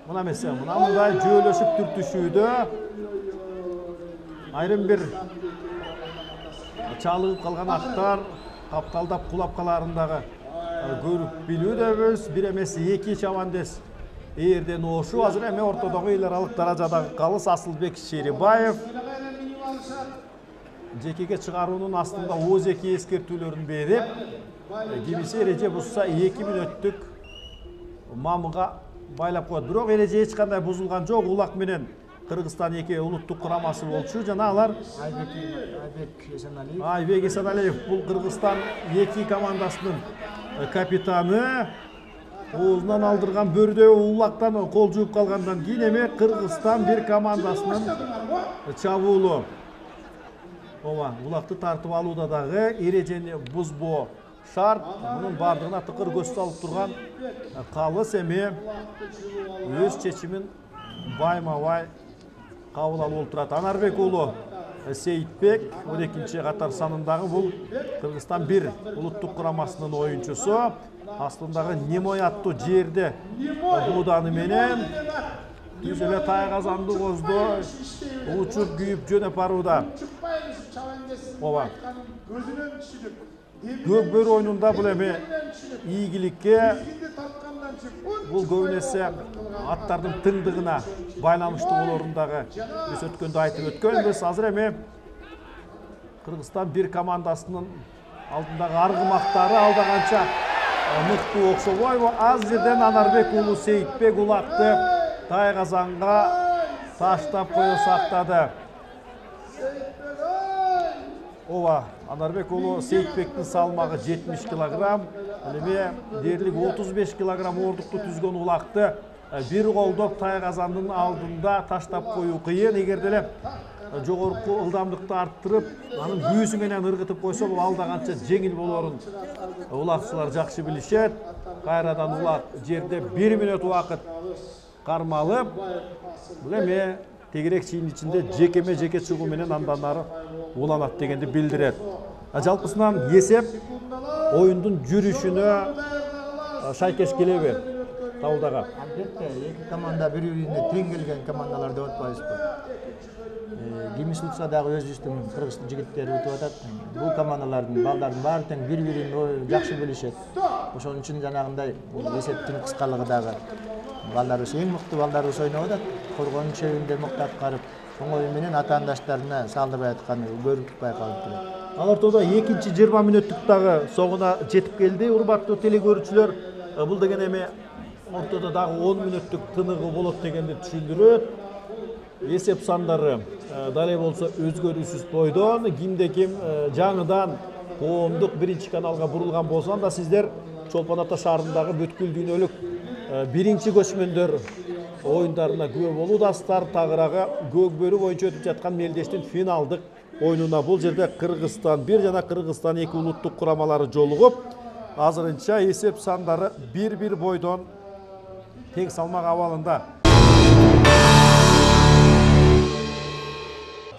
мына эмесе, мындай жөөлөшүп түртүшүүдө айрым бир чалыгып калган аттар капталдап кулап каларындагы көрүп билүүдөбүз. Бир эмес 2 чабандес ээрден ошу. Азыр эми ортодогу эл аралык даражадагы калыс Асылбек Шерибаев жекеге чыгаруунун астында ооз 2 эскертүүлөрүн берип, кимиси эреже бузса 2 мүнөттүк мамыга байлап коет. Бирок эреже эч кандай бузулган жок. Улак менен Кыргызстан 2 улуттук курамасы болчу. Жана алар Айбек Эсеналиев бул Кыргызстан 2 командасынын капитаны. Оозунан алдырган бөрдөй улактан кол жууп калгандан кийин эми Кыргызстан 1 командасынын чабуулу. Улакты тартып алууда дагы эрежени бузбоо шарт. Мунун бардыгына тыкыр көз салып турган калыс эми өз чечимин байма-бай кабыл алып отурат. Анарбек уулу Сейитбек 12-чи катар санындагы бул Кыргызстан 1 улуттук курамасынын оюнчусу. Астындагы Немой аттуу жерде бууданы менен түз эле Тайгазанды коздой учуп күйүп жөнөп барууда. Көкбөр оюнунда бул эми ийгиликке, бул көбүн эсе аттардын тыңдыгына байланыштуу болорундагы биз өткөндө айтып өткөнбүз. Азыр эми Кыргызстан 1 командасынын алдындагы аргымактары алдаганча мыкты окшобойбу. Аз жерден Анарбек уулу Сейитбек улакты Тайгазанга таштап кое сактады. Анарбек уулу Сейитбектин салмагы 70 килограмм, эми дээрлик 35 килограмм ордукту түзгөн улакты бир колдоп Тайгазандын алдында таштап коюу кыйын. Эгерде эле жогорку ылдамдыкты арттырып, анын күйүүсү менен ыргытып койсо, бул алда канча жеңил болорун улакчылар жакшы билишет. Кайрадан улак жерде 1 мүнөт убакыт кармалып, бул эми тегерек чийин ичинде жекеме жеке чыгуу менен андан ары уланат дегенди билдирет. Жалпысынан эсеп оюндун жүрүшүнө шайкеш келеби Табылдага? Албетте, эки команда бири-бирине тең келген командалар деп атпайбызбы? Кимиш утса дагы өзүбүздүн кыргыздын жигиттери утуп атат. Бул командалардын балдардын баары тең бири-бирин жакшы билишет. Ошон үчүн жанагындай эсептин кыскалыгы дагы балдарыбыз эң мыкты балдарыбыз ойноп атат. Коргонуу чебинде мыкты аткарып, оңой менен ата-андаштарына салдырбай атканы көрүп байкалып турат. Ал ортодо экинчи 20 мүнөттүк дагы соңуна жетип келди. Урматтуу телекөрүүчүлөр, бул деген эми ортодо дагы 10 мүнөттүк тыныгы болот дегенди түшүндүрөт. Эсеп сандары дале болсо өзгөрүүсүз бойдон, кимде ким жаңыдан коомдук биринчи каналга бурулган болсо, анда сиздер Чолпон Ата шаарындагы бүткүл дүйнөлүк биринчи көчмөндөр оюндарына күбө болуудасыздар. Тагыраагы көкбөрү боюнча өтүп жаткан мелдештин финалдык оюнуна бул жерде Кыргызстан 1 жана Кыргызстан 2 улуттук курамалары жолугуп, азырынча эсеп сандары 1-1 бойдон тең салмак абалында.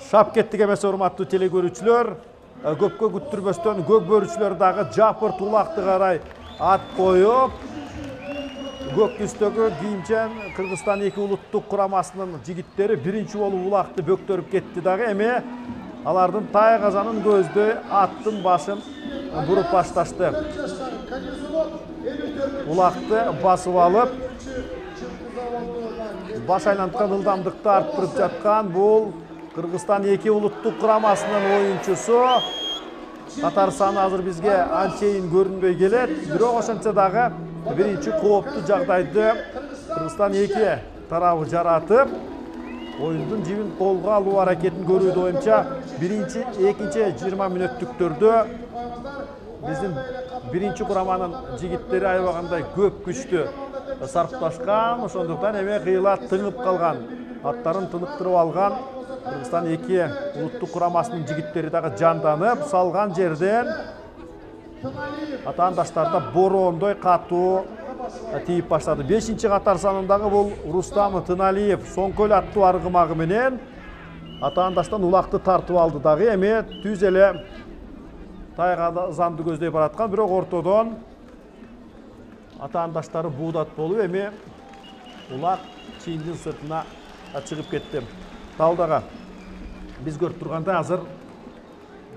Шап кеттик эмес, урматтуу телекөрүүчүлөр. Көпкө күттүрбөстөн көкбөрүчүлөр дагы жапырт улакты карай ат коюп, көк түстөгү кийимчен Кыргызстан 2 улуттук курамасынын жигиттери биринчи болуп улакты бөктөрүп кетти дагы. Эми алардын тайгазанын көздөй аттын башын буруп башташты. Улакты басып алып, баш айланткан ылдамдыкты арттырып жаткан бул Кыргызстан 2 улуттук курамасынын оюнчусу. Катар саны азыр бизге анчейин көрүнбөй келет. Бирок ошончо дагы биринчи кооптуу жагдайды Кыргызстан 2 тарабы жаратып, оюндун жибин колго алуу аракетин көрүүдө оюнча биринчи, экинчи 20 мүнөттүктөрдө биздин биринчи кураманын жигиттери аябагандай көп күчтү сарпташкан. Ошондуктан эми кыйла тыңып калган, аттарын тыныктырып алган Кыргызстан 2 улуттук курамасынын жигиттери дагы жанданып, салган жерден атаандаштарда бороондой катуу тийип баштады. 5-чи катар санындагы бул Рустам Тыналиев Соңкөл аттуу аргымагы менен атаандаштан улакты тартып алды дагы. Эми түз эле тайгазанды көздөй бараткан, бирок ортодон атаандаштары буудат болуп, эми улак чийиндин сыртына чыгып кетти. Талдага биз көрүп тургандай азыр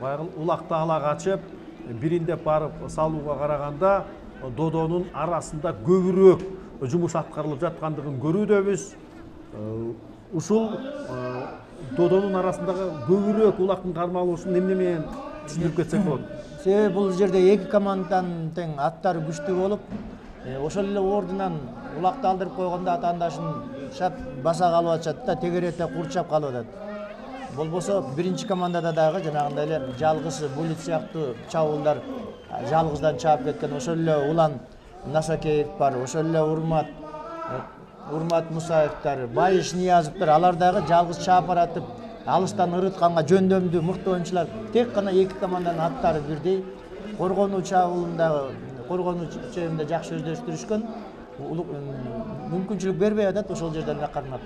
байгыл улакты ала качып, биринде барып салууга караганда додонун арасында көбүрөөк жумуш аткарылып жаткандыгын көрүүдөбүз. Ушул додонун арасындагы көбүрөөк улактын кармалуусун эмне менен түшүндүрүп кетсек болот? Себеби бул жерде эки команданын тең аттары күчтүү болуп, ошол эле ордунан улакты алдырып койгондо атаандашын шап баса калып атышат да, тегерете курчап калып атат. Болбосо биринчи командада дагы жанагындай эле жалгыз Булит сыяктуу чабуулдар жалгыздан чаап кеткен. Ошол эле Улан Насакеев бар, ошол эле Урмат Мусаевтар, Байыш Ниязовтар, алар дагы жалгыз чаап баратып, алыстан ырытканга жөндөмдүү мыкты оюнчулар. Тек гана эки команданын аттары бирдей. Коргонуу чабуулундагы, коргонуу чебинде жакшы өздөштүрүшкөн. Мүмкүнчүлүк бербей атат ошол жерден кармап.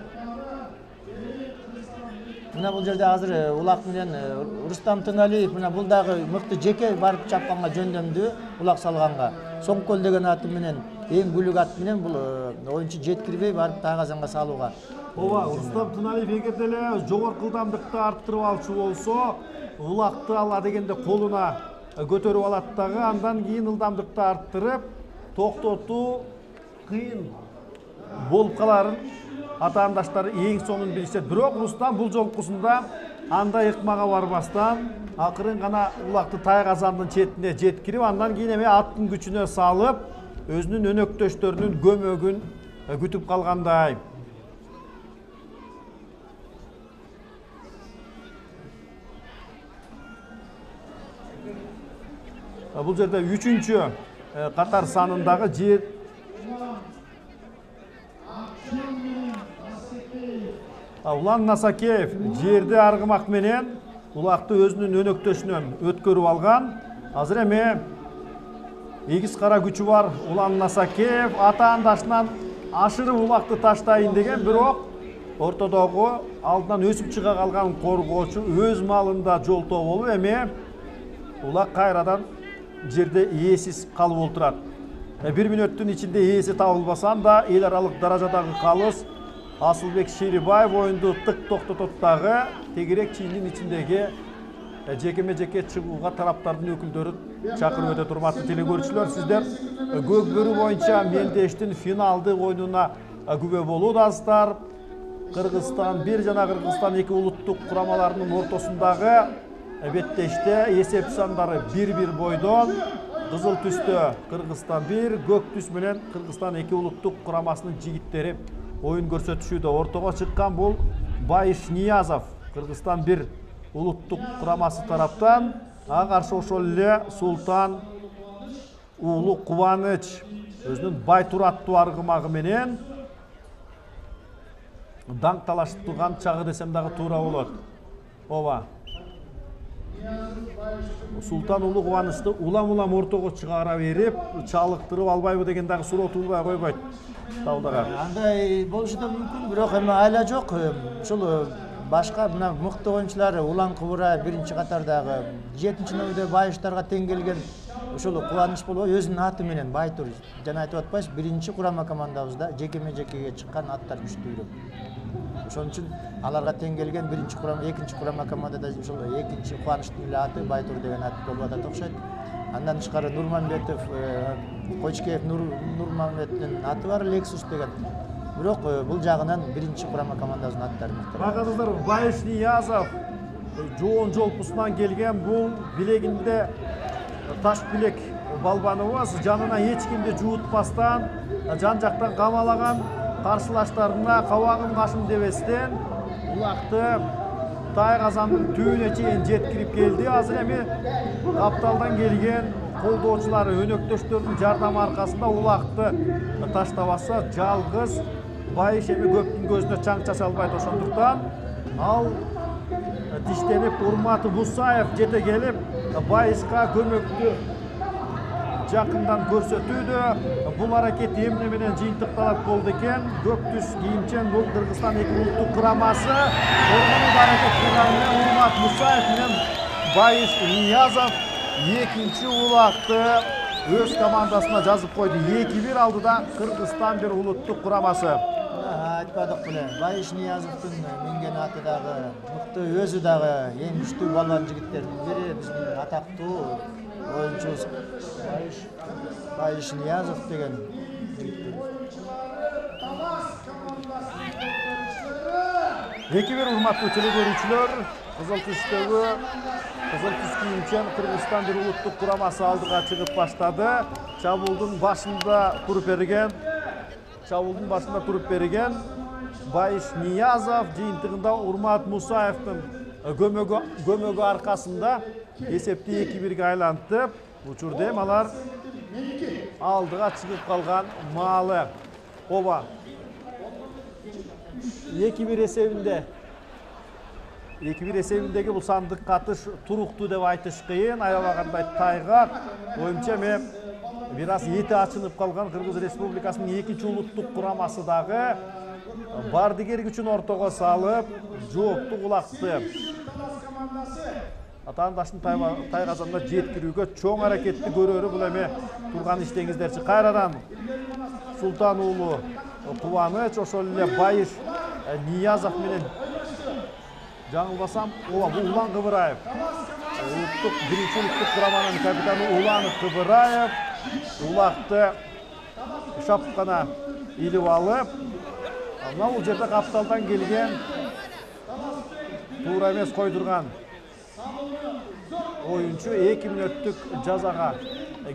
Мына бул жерде азыр улак менен Рустам Тыналиев, мына бул дагы мыкты жеке барып чапканга жөндөмдүү улак салганга. Соңкөл деген аты менен, эң күлүк ат менен бул оюнчу жеткирбей барып тайгазанга салууга. Ооба, Рустам Тыналиев эгерде эле жогорку ылдамдыкты арттырып алчу болсо, улакты ала дегенде колуна көтөрүп алат дагы, андан кийин ылдамдыкты арттырып токтотуу кыйын болуп каларын атаандаштары эң сонун билишет. Бирок Рустам бул жолкусунда андай ыкмага барбастан акырын гана улакты тайгазандын четине жеткирип, андан кийин эми аттын күчүнө салып, өзүнүн өнөктөштөрүнүн көмөгүн күтүп калгандай. Бул жерде 3-чү катар санындагы Улан Насакеев жерде аргымак менен улакты өзүнүн өнөктөшүнөн өткөрүп алган. Азыр эми эгиз кара күчү бар Улан Насакеев атаандашынан ашырып улакты таштайын деген, бирок ортодогу алдынан өсүп чыга калган коргоочу өз малында жолтоо болуп, эми улак кайрадан жерде ээсиз калып отурат. 1 мүнөттүн ичинде ээси табылбасан да эл аралык даражадагы калыс Асылбек Шерибаев оюнду тык токтотот дагы тегерек чийиндин ичиндеги жекеме-жеке чыгууга тараптардын өкүлдөрү чакырып өтөт. Урматтуу телекөрүүчүлөр, сиздер көк бөрү боюнча мелдештин финалдык оюнуна күбө болуудасыздар. Кыргызстан 1 жана Кыргызстан 2 улуттук курамаларынын ортосундагы беттеште эсеп сандары 1-1 бойдон. Кызыл түстө Кыргызстан 1, көк түс менен Кыргызстан 2 улуттук курамасынын жигиттери оюн көрсөтүшүүдө. Ортого чыккан бул Байыш Ниязов, Кыргызстан 1 улуттук курамасы тараптан, ага каршы ошол эле Султан уулу Кубаныч өзүнүн Байтур аттуу аргымагы менен даңк талаштырган чагы десем дагы туура болот. Ооба. Султан уулу Кубанычты улам-улам ортого чыгара берип, чалыктырып албайбы деген дагы суроо туулбай койбойт. Талдага. Андай болушу да мүмкүн, бирок эми айла жок. Ушул башка мына мыкты оюнчулар Улан Кыбырай 1-катардагы 7-номерде Байыштарга тең келген ошол Кубаныч болбой, өзүнүн аты менен Байтур. Жана айтып атпайсыз, 1-курама командабызда жекеме-жекеге чыккан аттар күчтүүрөөк. Ошон үчүн аларга тең келген 1-курама, 2-курама командада ошол 2-чи Кубанычтын эле аты Байтур деген ат болуп атат окшойт. Андан тышкары Нурмамбетов, Кочкеев Нурмамбеттин аты бар, Lexus деген. Бирок бул жагынан 1-курама командасынын аттары мыкты. Багадыздар, Байыш Ниязов жоон жолпусунан келген, бул билегинде таш билек балбаныбыз, жанына эч кимди жуутпастан, жан жактан камалаган каршылаштарына кабагым кашым дебестен улакты тай казандын түбүнө чейин жеткирип келди. Азыр эми капталдан келген колдоочулары, өнөктөштөрдүн жардамы аркасында улакты таштабаса, жалгыз Байыш эми көптүн көзүнө чаң чача албайт. Ошондуктан ал диштенип Урматы Мусаев жете келип Байышка көмөктү жакындан көрсөтүүдө. Бул аракет эмне менен жыйынтыкталат болду экен. Көк түс кийимчен бул Кыргызстан 2 улуттук курамасы оргонуп аракет кылган Урмат Мусаев менен Байыш Ниязов 2-чи улакты өз командасына жазып койду. 2-1 алдыда Кыргызстан 1 улуттук курамасы. Айтпадык беле, Байыш Ниязовдун минген аты дагы мыкты, өзү дагы эң күчтүү балбан жигиттердин бири, биздин атактуу оюнчубуз Байыш Ниязов деген жигит. 2-1 урматтуу телекөрүүчүлөр, кызыл түс кийимчен Кыргызстан 1 улуттук курамасы алдыга чыгып баштады. Чабуулдун башында туруп берген Байыш Ниязов жыйынтыгында Урмат Мусаевдин көмөгү аркасында эсепти 2-1 айлантып, учурда алар алдыга чыгып калган маалы. Ооба. 2-1 эсебиндеги бул сандык катыш туруктуу деп айтыш кыйын. Аябагандай тайгак. Оюмча мен бир аз эти ачынып калган Кыргыз Республикасынын 2-чи улуттук курамасы дагы бардыгер күчүн ортого салып, жоопту улакты атаандашын тай казанына жеткирүүгө чоң аракетти көрөрү. Бул эми турган иштеңиздерчи. Кайрадан Султан уулу Кубаныч, ошол эле Байыш Ниязов менен жаңылбасам, бул Улан Кыбыраев. Биринчи улуттук кураманын капитаны Улан Кыбыраев улакты шапкана илип алып, бул жерде капталдан келген туура эмес койдурган оюнчу 2 мүнөттүк жазага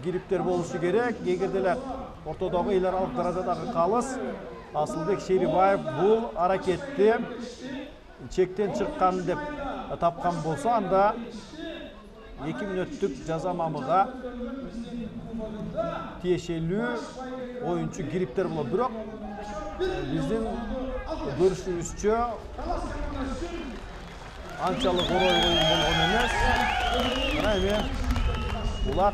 кириптер болушу керек. Эгерде эле ортодогу эл аралык даражадагы калыс Асылбек Шерибаев бул аракетти чектен чыккан деп тапкан болсо, анда 2 мүнөттүк жаза мамыга тиешелүү оюнчу кириптер болот. Бирок биздин көрүшүбүзчө анчалык орой коюн болгон эмес. Мына эми улак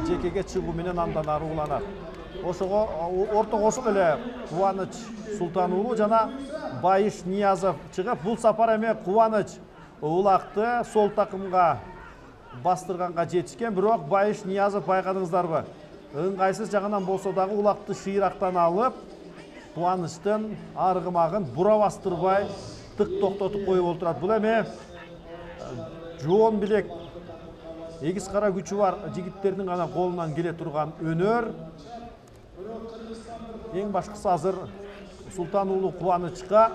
жекеге чыгуу менен андан ары уланат. Ошого орто кошуп эле Кубаныч Султан уулу жана Байыш Ниязов чыгып, бул сапар эми Кубаныч улакты сол такымга бастырганга жетишкен, бирок Байыш Ниязов байкадыңыздарбы? Ыңгайсыз жагынан болсо дагы улакты шыйрактан алып, Кубанычтын аргымагын бура бастырбай тык токтотуп коюп отурат. Бул эми жоон билек эгиз кара күчү бар жигиттердин гана колунан келе турган өнөр. Эң башкысы азыр Султан уулу Кубанычка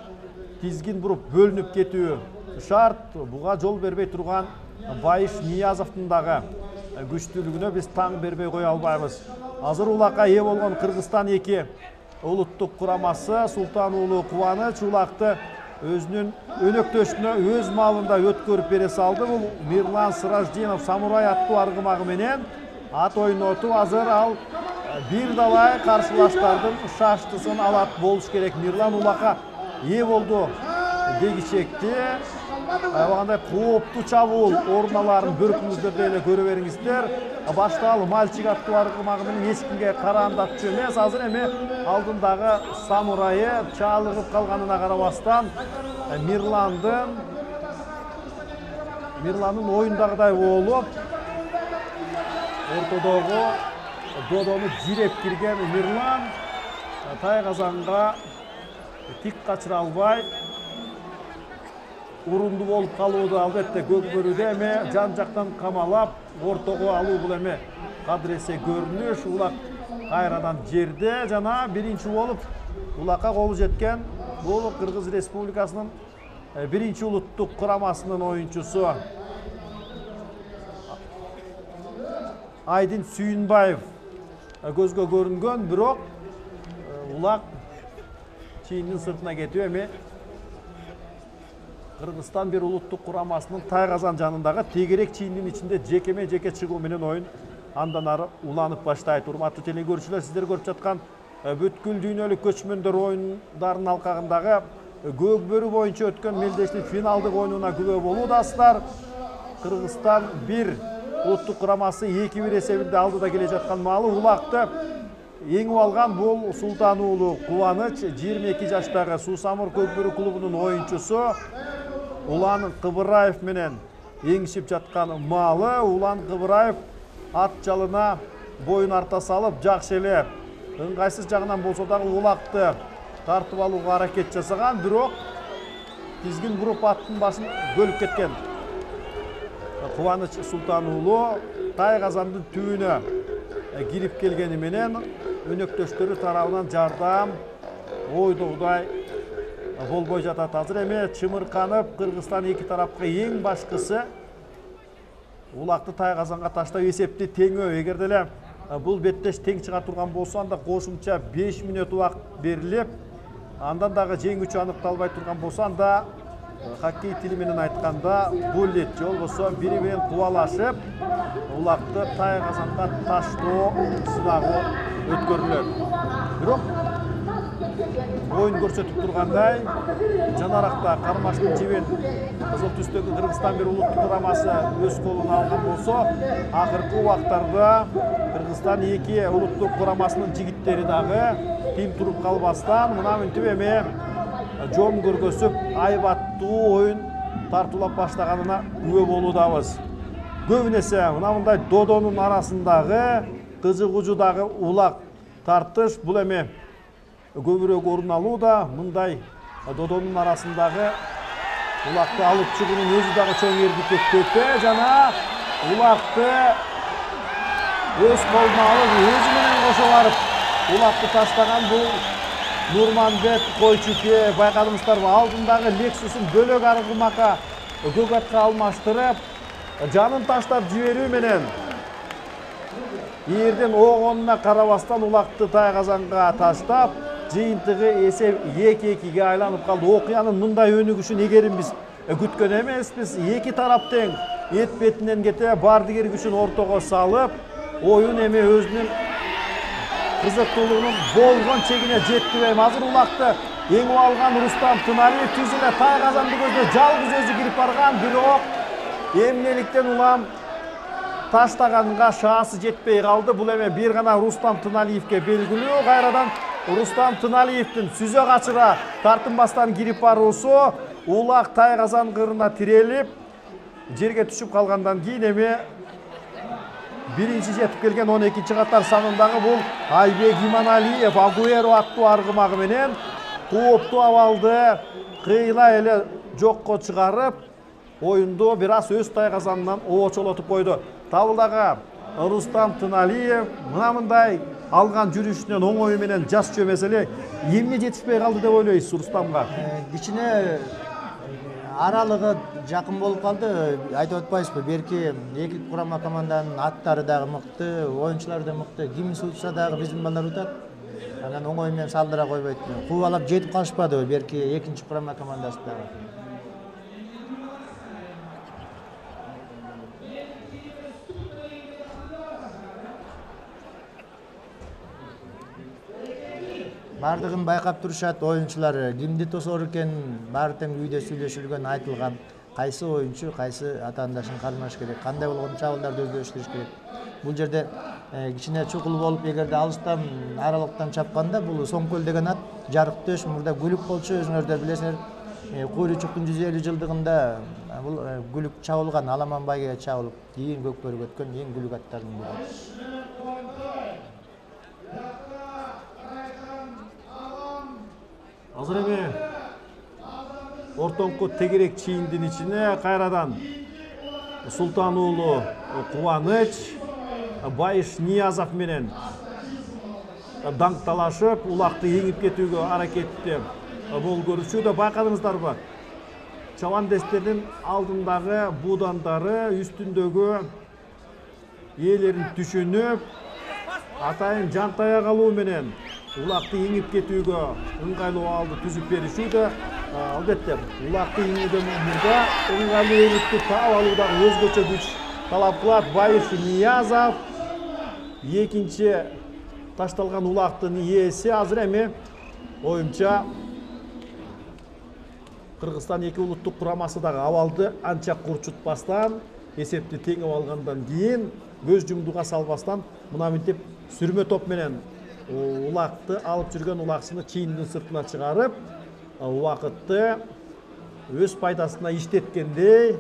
тизгин буруп бөлүнүп кетүү шарт. Буга жол бербей турган Байыш Ниязовдун дагы күчтүүлүгүнө биз таң бербей кое албайбыз. Азыр улакка ээ болгон Кыргызстан 2 улуттук курамасы Султан уулу Кубаныч улакты өзүнүн өнөктөшүнө өз маалында өткөрүп бере салды. Бул Мирлан Сыраждинов самурай аттуу аргымагы менен ат ойнотуп, азыр ал бир далай каршылаштардын шаштысын алат болуш керек. Мирлан улакка ээ болду дегичекти. Аябагандай кооптуу чабуул орун аларын бөркүңүздөрдө эле көрө бериңиздер. Башта ал мальчик аттуу аргымагы менен эч кимге караандатчу эмес. Азыр эми алдындагы самурайы чалыгып калганына карабастан Мирландын оюндагыдай болуп, ортодогу додону жиреп кирген Мирлан тайгазанга тик качыра албай урунду болуп калууда. Албетте көкбөрүдө эми жан жактан камалап ортого алуу бул эми кадыресе көрүнүш. Улак кайрадан жерде жана биринчи болуп улакка колу жеткен бул Кыргыз Республикасынын биринчи улуттук курамасынын оюнчусу Айдын Сүйүнбаев көзгө көрүнгөн, бирок улак чийиндин сыртына кетип эми Кыргызстан бир улуттук курамасынын Тайгазан жанындагы тегерек чийиндин ичинде жекеме жеке чыгуу менен оюн андан ары уланып баштайт. Урматтуу телекөрүүчүлөр, сиздер көрүп жаткан бүткүл дүйнөлүк көчмөндөр оюндарынын алкагындагы көкбөрү боюнча өткөн мелдештин финалдык оюнуна күбө болуудасыздар. Кыргызстан 1, улуттук курамасы 2-1 эсебинде алдыда келе жаткан маалы улакты эңип алган бул Султан уулу Кубаныч, 22 жаштагы Суусамыр көкбөрү клубунун оюнчусу. Улан Кыбыраев менен эңишип жаткан маалы. Улан Кыбыраев ат жалына боюн арта салып, жакшы эле ыңгайсыз жагынан болсо дагы улакты тартып алууга аракет жасаган, бирок тизгин буруп аттын башын бөлүп кеткен. Кубаныч Султан уулу Тайгазандын түбүнө кирип келгени менен өнөктөштөрү тарабынан жардам ойдогудай болбой жатат. Азыр эми чымырканып Кыргызстан 2 тарапка эң башкысы улакты Тайгазанга таштап эсепти теңөө. Эгер деле бул беттеш тең чыга турган болсо, анда кошумча 5 мүнөт убакыт берилип, андан дагы жеңүүчү аныкталбай турган болсо, анда хоккей тили менен айтканда буллет же болбосо бири менен кубалашып улакты Тайгазанга таштоо сынагы өткөрүлөт. Бирок оюн көрсөтүп тургандай, жанаракта кармаштын жебин кызыл түстөгү Кыргызстан бир улуттук курамасы өз колуна алган болсо, акыркы убактарда Кыргызстан 2 улуттук курамасынын жигиттери дагы тим туруп калбастан мына мынтип эми жон көргөзүп айбаттуу оюн тартуулап баштаганына күбө болуудабыз. Көбүн эсе мына мындай додонун арасындагы кызыгуучудагы улак тартыш бул эми көбүрөөк орун алууда. Мындай додонун арасындагы улакты алып чыгуунун өзү дагы чоң эрдикке көпө жана улакты өз колуна алып өзү менен кошо барып улакты таштаган бул Нурманбет Койчуке. Байкадыңыздарбы, алдындагы Лексусун бөлөк аргымакка көк атка алмаштырып, жанын таштап жиберүү менен эрден огонуна карабастан улакты Тайгазанга таштап, жыйынтыгы эсеп 2-2-ге айланып калды. Окуянын мындай өнүгүшүн эгерим биз күткөн эмеспиз. Эки тарап тең эт бетинен кете бардыгер күчүн ортого салып, оюн эми өзүнүн кызыктуулугунун болгон чегине жетти. Азыр улакты Еңіп алған Рустам Тыналиев түз эле Тайгазанды көздөй жалгыз өзү кирип барган, бирок эмнеликтен улам таштаганга шаасы жетпей калды. Бул эме бир гана Рустам Тыналиевке белгилүү. Кайрадан Рустам Тыналиевдин сүзө качыра тартынбастан кирип баруусу улак Тайгазан кырына тирелип жерге түшүп калгандан кийин эми биринчи жетип келген 12-чи катар санындагы бул Айбек Иманалиев Агуэро аттуу аргымагы менен кооптуу абалды кыйла эле жокко чыгарып, оюнду бир аз өз Тайгазанынан обочолотуп койду. Табылдагы Рустам Тыналиев мындай алган жүрүшүнөн оңой менен жас жөмөс эле эмне жетишпей калды деп ойлойсуз Рустамга? Кичине аралыгы жакын болуп калды. Айтып атпайсызбы, берки эки курама команданын аттары дагы мыкты, оюнчулары да мыкты. Ким сутса дагы биздин балдар утат. Анан оңой менен салдыра койбойт. Кубалап жетип калышпады берки экинчи курама командасы дагы. Бардыгын байкап турушат оюнчулар, кимди тосор экен баары тең үйдө сүйлөшүлгөн, айтылган. Кайсы оюнчу, кайсы атаандашын кармаш керек, кандай болгон чабуулдарды өздөштүрүш керек. Бул жерде кичине чукул болуп, эгерде алыстан аралыктан чапканда, бул Соңкөл деген ат жарык төш, мурда Гүлүк болчу, өзүңөрдөр билесиңер. Куйручуктун 150 жылдыгында бул Гүлүк чабылган, Аламан байге чабылып, кийин көкпөргө өткөн эң Гүлүк аттардын бири. Азыр эми ортоңку тегерек чийиндин ичине кайрадан Султан уулу Кубаныч Байыш Ниязов менен даңкталашып, улакты еңип кетүүгө аракетте болуп көрүшүүдө. Байкадыңыздарбы? Чабандестердин алдындагы будандары үстүндөгү ээлерин түшүнүп, атайын жантая калуу менен улакты еңип кетүүгө ыңгайлуу абалды түзүп беришүүдө. Албетте, улакты еңүүдөн мурда ыңгайлуу ээликти таап алуудагы өзгөчө күч талап кылат. Байыш Ниязов экинчи ташталган улактын ээси. Азыр эми оюмча Кыргызстан эки улуттук курамасы дагы абалды анча курчутпастан, эсепти теңип алгандан кийин көз жумдуга салбастан мына мынтип сүрмө топ менен улакты алып жүргөн улакчыны чийиндин сыртына чыгарып, убакытты өз пайдасына иштеткендей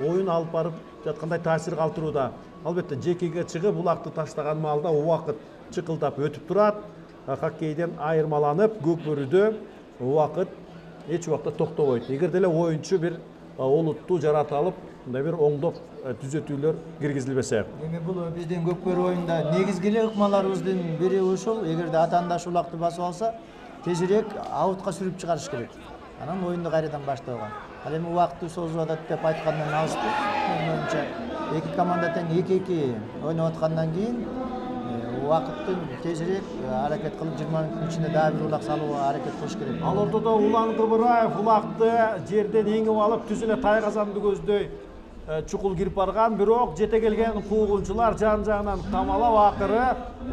оюн алып барып жаткандай таасир калтырууда. Албетте, жекеге чыгып улакты таштаган маалда убакыт чыкылдап өтүп турат. Хоккейден айырмаланып, көкбөрүдө убакыт эч убакта токтобойт. Эгер деле оюнчу бир олуттуу жарата алып, мындай бир оңдоп түзөтүүлөр киргизилбесе. Эми бул биздин көкбөрү оюнда негизги эле ыкмаларыбыздын бири ушул. Эгерде атаандаш улакты басып алса, тезирээк аутка сүрүп чыгарыш керек. Анан оюнду кайрадан баштабаган. Ал эми убакытты созуп атат деп айткандан алыспы. Менимче эки команда тең 2-2 ойноп аткандан кийин убакыттын тезирээк аракет кылып 20 мүнөттүн ичинде дагы бир улак салууга аракет кылыш керек. Ал ортодо Улан Кыбыраев улакты жерден эңип алып, түз эле Тайгазанды көздөй чукул кирип барган, бирок жете келген куугунчулар жан-жагынан камалап акыры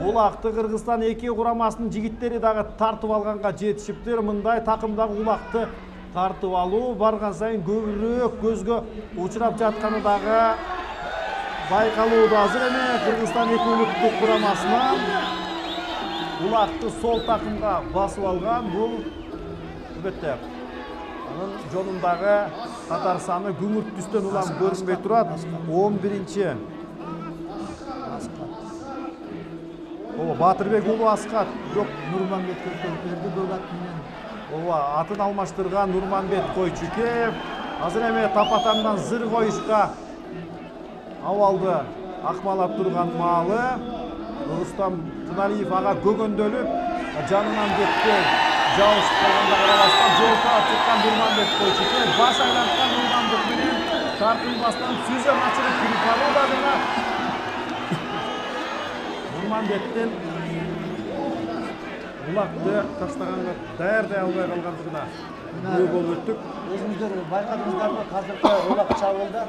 улакты Кыргызстан эки курамасынын жигиттери дагы тартып алганга жетишиптир. Мындай такымдагы улакты тартып алуу барган сайын көбүрөөк көзгө учурап жатканы дагы байкалууда. Азыр эми Кыргызстан эки улуттук курамасынан улакты сол такымга басып алган. Бул албетте анын жонундагы катар саны күңүрт түстөн улам көрүнбөй турат. 11-чи Батырбек уулу Аскат, Жок, Нурманбет көктөрүп көк ат менен. Атын алмаштырган Нурманбет Койчукеев азыр эми тапатаңдан зыр коюшка абалды акмалап турган маалы. Рустам Тыналиев ага көгөндөлүп, жанынан кеткен жабышып калганга карабастан жол таап чыккан Нурманбет Койчукеев баш айланткан ылдамдык менен тартынбастан сүзөн ачырып кирип барууда жана Нурманбеттин улакты таштаганга даярдай албай калгандыгына күбө болуп өттүк. Өзүңүздөр байкадыңыздарбы, азыркы улак чабуулда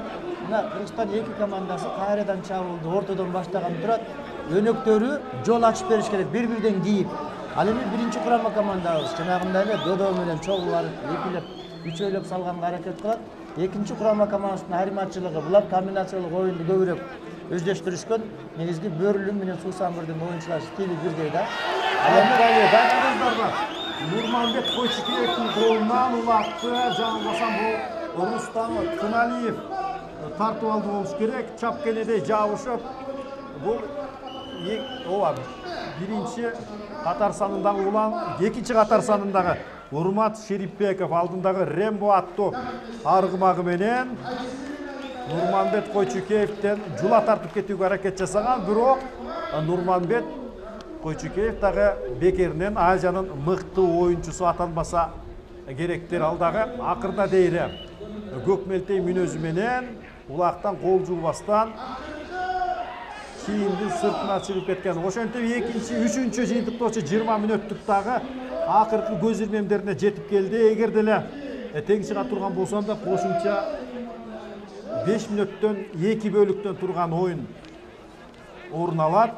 мына Кыргызстан эки командасы кайрадан чабуулду ортодон баштаган турат. Өнөктөрү жол ачып бериш керек, бири-бирден кийип. Ал эми биринчи курама командабыз жанагындай эле додо менен чогулар экилеп, үчөйлөп салганга аракет кылат. Экинчи курама командасынын айырмачылыгы булар комбинациялык оюнду көбүрөөк өздөштүрүшкөн. Негизги Бөрүлүм менен Суусамырдын оюнчулар стили бирдей да. Ал эми байкадыңыздарбы? Нурманбет Койчукеевдин колунан улакты жаңылбасам бул Рустам Туналиев тартып алды болуш керек. Чапкенедей жабышып бул ооба биринчи катар санындагы улан, экинчи катар санындагы Урмат Шерипбеков алдындагы Рембо аттуу аргымагы менен Нурманбет Койчукеевден жула тартып кетүүгө аракет жасаган, бирок Нурманбет Койчукеев дагы бекеринен Азиянын мыкты оюнчусу атанбаса керектир. Ал дагы акырда дейре көкмелтей мүнөзү менен улактан кол жуубастан кийиндин сыртына чыгып кеткен. Ошентип экинчи, үчүнчү жыйынтыктоочу 20 мүнөттүктагы акыркы көз ирмемдерине жетип келди. Эгер деле тең чыга турган болсом да кошумча 5 мүнөттөн 2 бөлүктөн турган оюн орун алат.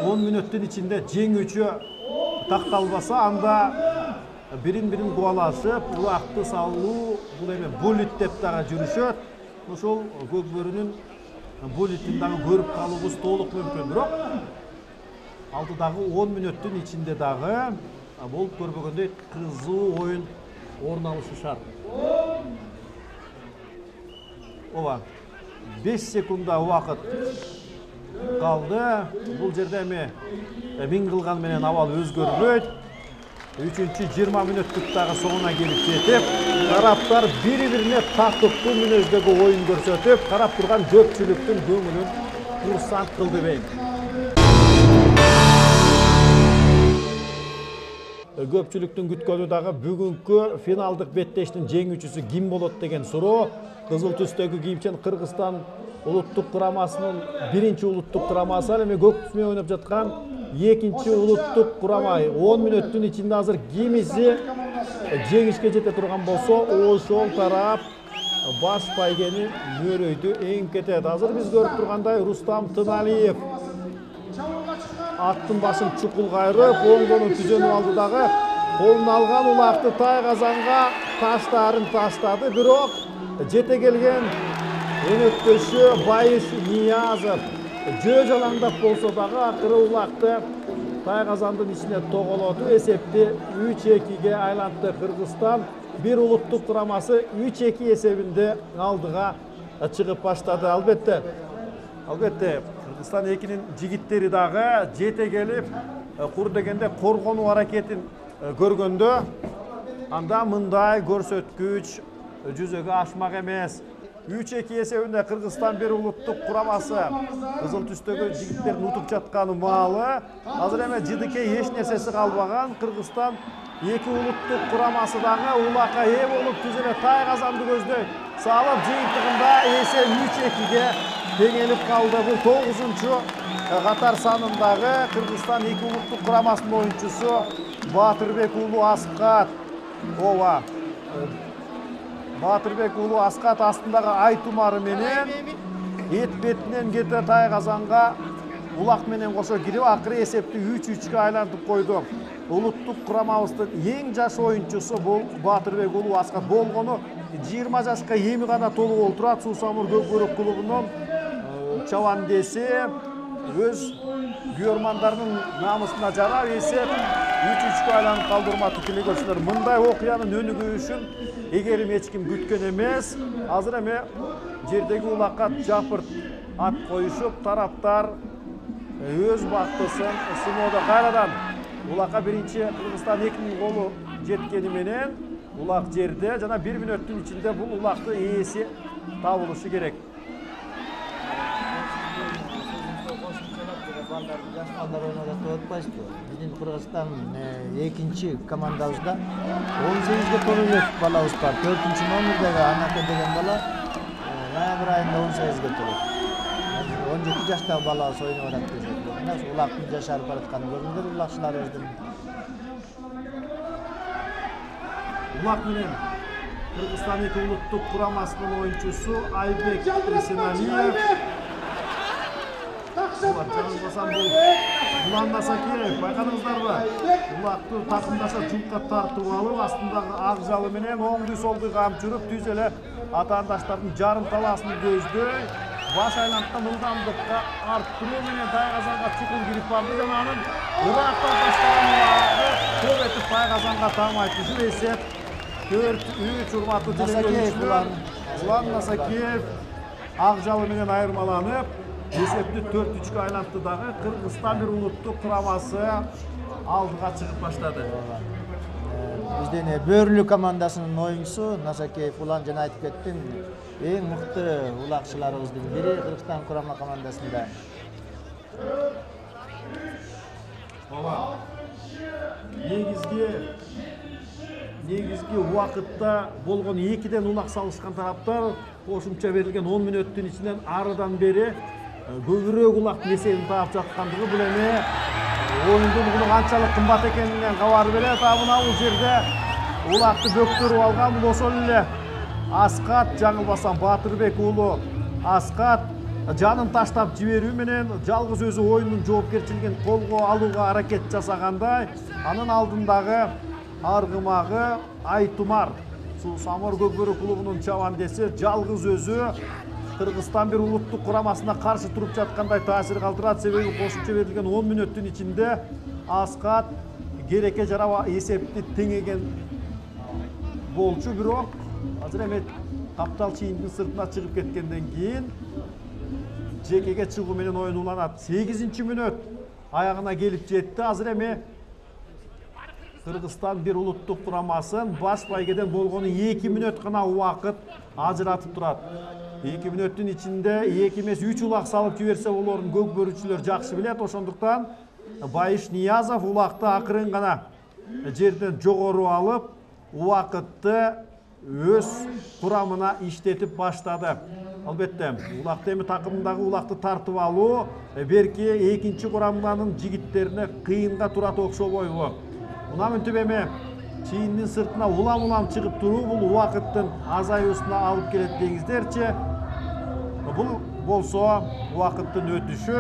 10 мүнөттүн ичинде жеңүүчү такталбаса, анда бирин-бирин кубалашып, улакты салуу, бул эме булит деп дагы жүрүшөт. Ошол Көкбөрүнүн булитин дагы көрүп калуубуз толук мүмкүн. Бирок алдыдагы 10 мүнөттүн ичинде дагы болуп көрбөгөндөй кызуу оюн орун алышы шарт. Ооба 5 секундда убакыт калды. Бул жерде эми миң кылган менен абал өзгөрбөйт. Үчүнчү 20 мүнөттүк дагы соңуна келип жетип, тараптар бири-бирине тартыптуу мүнөздөгү оюн көрсөтүп, карап турган көпчүлүктүн көңүлүн курсант кылды дейм. Көпчүлүктүн күткөнү дагы бүгүнкү финалдык беттештин жеңүүчүсү ким болот деген суроо. Кызыл түстөгү кийимчен Кыргызстан улуттук курамасынын биринчи улуттук курамасы, ал эми көк түсмө ойноп жаткан экинчи улуттук курама. 10 мүнөттүн ичинде азыр кимиси жеңишке жете турган болсо, ошол тарап баш байгени мөрөйдү эң кетет. Азыр биз көрүп тургандай Рустам Туналиев аттын башын чукул кайрып, оңдонуп түзөнүп алды дагы колуна алган улакты тай казанга таштарын таштады. Бирок жете келген өнөктөшү Байыш Ниязов жөө жалаңдап болсо дагы акыры улакты тай казандын ичине тоголоду. Эсепти 3-2-ге айлантты. Кыргызстан бир улуттук курамасы 3-2 эсебинде алдыга чыгып баштады. Албетте Кыргызстан экинин жигиттери дагы жете келип, кур дегенде коргонуу аракетин көргөндө, анда мындай көрсөткүч жүзөгө ашмак эмес. 3-2 эсебинде Кыргызстан бир улуттук курамасы кызыл түстөгү жигиттердин утуп жатканы маалы. Азыр эме жыдыкей эч нерсеси калбаган. Кыргызстан эки улуттук курамасы дагы улакка ээ болуп түзүнө тай казанды көздөй салып, жыйынтыгында эсе 3-2-ге теңелип калды. Бул 9-чу катар санындагы Кыргызстан эки улуттук курамасынын оюнчусу Батырбек уулу Аскат. Ооба Батырбек уулу Аскат астындагы Айтумары менен эт бетинен кете тай казанга улак менен кошо кирип, акыры эсепти 3-3-ке айлантып койду. Улуттук курамабыздын эң жаш оюнчусу бул Батырбек уулу Аскат болгону 20 жашка эми гана толуп олтурат. Суусамыр Көкбөрүк клубунун чабандеси өз күйөрмандарынын намысына жарап эсеп 3-3-ке айланып калды. Урматтуу телекөрүүчүлөр, мындай окуянын өнүгүүшүн эгерим эч ким күткөн эмес. Азыр эме жердеги улакка жапырт ат коюшуп, тараптар өз бактысын сыноодо. Кайрадан улакка биринчи Кыргызстан экинин голу жеткени менен улак жерде жана 1 мүнөттүн ичинде бул улакты ээси табылышы керек. Жаш балдар ойноп жатып атпайсызбы? Биздин Кыргызстан экинчи командабызда 18ге толуу элек балабыз бар. 4-чү номердеги Анаке деген бала ноябрь айында 18ге толот. 17 жаштагы балабыз ойноп атат десек. Мына улактын жашарып баратканын көрдүңөр, улакчыларыбыздын. Улак менен Кыргызстан эки улуттук курамасынын оюнчусу Айбек Эсеналиев Жаңылбасам бұл Улан Насакеев, байқадыңыздарбы? Улақты тақымдаша жұлқа тартып алып, астындағы ақ жалы менен оңды солды қамчырып, түзелі атаандаштардың жарым таласын көздөй, баш айланған ылдамдыққа арттыру менен Тайқазанға чықыл кирип барды, жананын Ирактан таштаған улағы көп етіп Тайқазанға тамайды. Жүр есеп 4-3 урматтуу телевизиялар. Улан Насакеев ақ жалы менен айырмаланып, есепті 4-3-ке айлантты дағы Қырғызстан бір улуттук құрамасы алдыға шығып баштады. Бизден Бөрлү командасынын оюнчусу Насакеев Улан жана айтып кеттим, эң мыкты улакчыларыбыздын бири Кыргызстан курама командасында. Негизги убакытта болгон 2ден улак салышкан тараптар кошумча берилген 10 мүнөттүн ичинен арыдан бери көбүрөөк улактын эсебин таап жаткандыгы бул эми оюндун угуну канчалык кымбат экенинен кабар берет. Мына бул жерде улакты бөктөрүп алган бул ошол эле Аскат жаңылбасам Батырбек уулу Аскат жанын таштап жиберүү менен жалгыз өзү оюндун жоопкерчилигин колго алууга аракет жасагандай, анын алдындагы аргымагы Айтумар Самор Көкбөрү клубунун чабандеси жалгыз өзү Кыргызстан бир улуттук курамасына каршы туруп жаткандай таасир калтырат. Себеби кошумча берилген 10 мүнөттүн ичинде Аскат керекке жараба эсепти теңеген болчу, бирок азыр эми таптал чийиндин сыртына чыгып кеткенден кийин жекеге чыгуу менен оюн уланат. 8-мүнөт аягына келип жетти. Азыр эми Кыргызстан бир улуттук курамасын баш байгеден болгону 2 мүнөт гана убакыт ажыратып турат. 2 мүнөттүн ичинде 2 эмес 3 улак салып жиберсе болорун көкбөрүчүлөр жакшы билет. Ошондуктан Байыш Ниязов улакты акырын гана жерден жогору алып, убакытты өз курамына иштетип баштады. Албетте, улакты эми такымдагы улакты тартып алуу берки экинчи курамданын жигиттерине кыйынга турат окшобойбу. Мына мүнтүп эми чийиндин сыртына улам-улам чыгып туруу бул убакыттын азаюусуна алып келет деңиздерчи. Бул болсо убакыттын өтүшү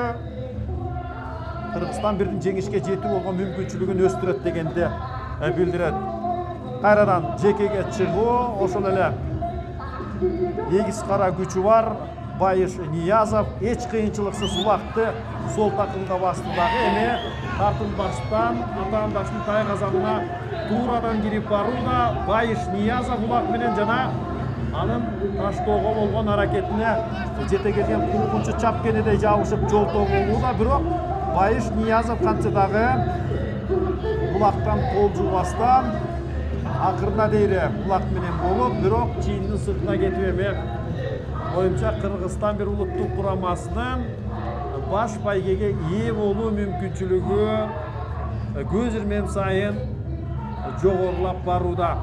Кыргызстан бирдин жеңишке жетүү болгон мүмкүнчүлүгүн өстүрөт дегенди билдирет. Кайрадан жекеге чыгуу, ошол эле эгиз кара күчү бар Байыш Ниязов эч кыйынчылыксыз улакты сол такымга басты дагы. Эми тартылбаштан атаандаштын Тайказанына туурадан кирип барууда Байыш Ниязов улак менен жана анын таштоого болгон аракетине жете келген куркунчу чапкенедей жабышып жолтоо болууда. Бирок Байыш Ниязов кантсе дагы улактан кол жуубастан акырына дейре улак менен болуп, бирок чийиндин сыртына кетип эми оюнча Кыргызстан бир улуттук курамасынын баш байгеге ээ болуу мүмкүнчүлүгү көз ирмем сайын жогорулап барууда.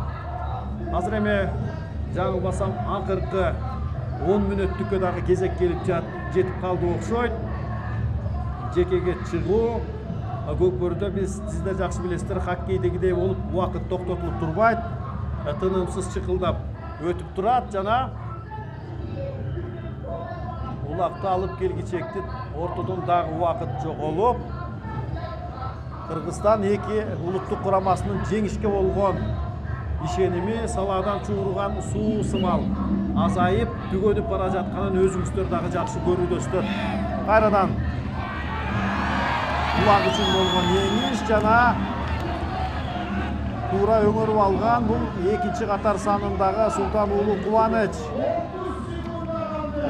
Азыр эми жаңылбасам акыркы 10 мүнөттүккө дагы кезек келип жетип калды окшойт. Жекеге чыгуу Көкбөрүдө сиз да жакшы билесиздер, хоккейдегидей болуп убакыт токтотулуп турбайт, тынымсыз чыкылдап өтүп турат жана улакты алып келгичектин ортодон дагы убакыт жоголуп, Кыргызстан эки улуттук курамасынын жеңишке болгон ишеними салаадан чууруган суу сымал азайып, түгөнүп бара жатканын өзүңүздөр дагы жакшы көрүүдөсүздөр. Кайрадан улак үчүн болгон жеңиш жана туура өңөрүп алган бул экинчи катар санындагы Султан уулу Кубаныч.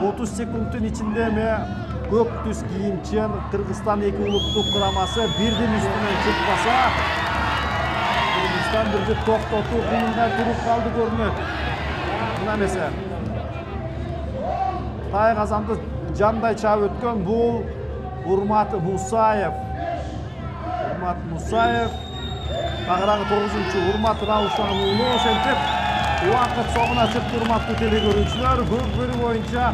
30 секундтун ичинде эми көк түс кийимчен Кыргызстан эки улуттук курамасы бирдин үстүнөн чыкпаса, Кыргызстан бирди токтотуу кыйынга туруп калды көрүнөт. Мына эмесе Тайказанды жандай чаап өткөн бул Урмат Мусаев. Урмат Мусаев тагыраагы 9-чу Урмат Раушан уулу. Ошентип убакыт согуна чыкты, урматтуу теле көрүүчүлөр. Көкбөрү боюнча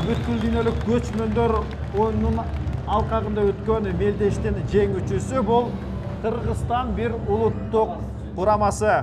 бүткүл дүйнөлүк көчмөндөр оюнунун алкагында өткөн мелдештин жеңүүчүсү бул Кыргызстан бир улуттук курамасы.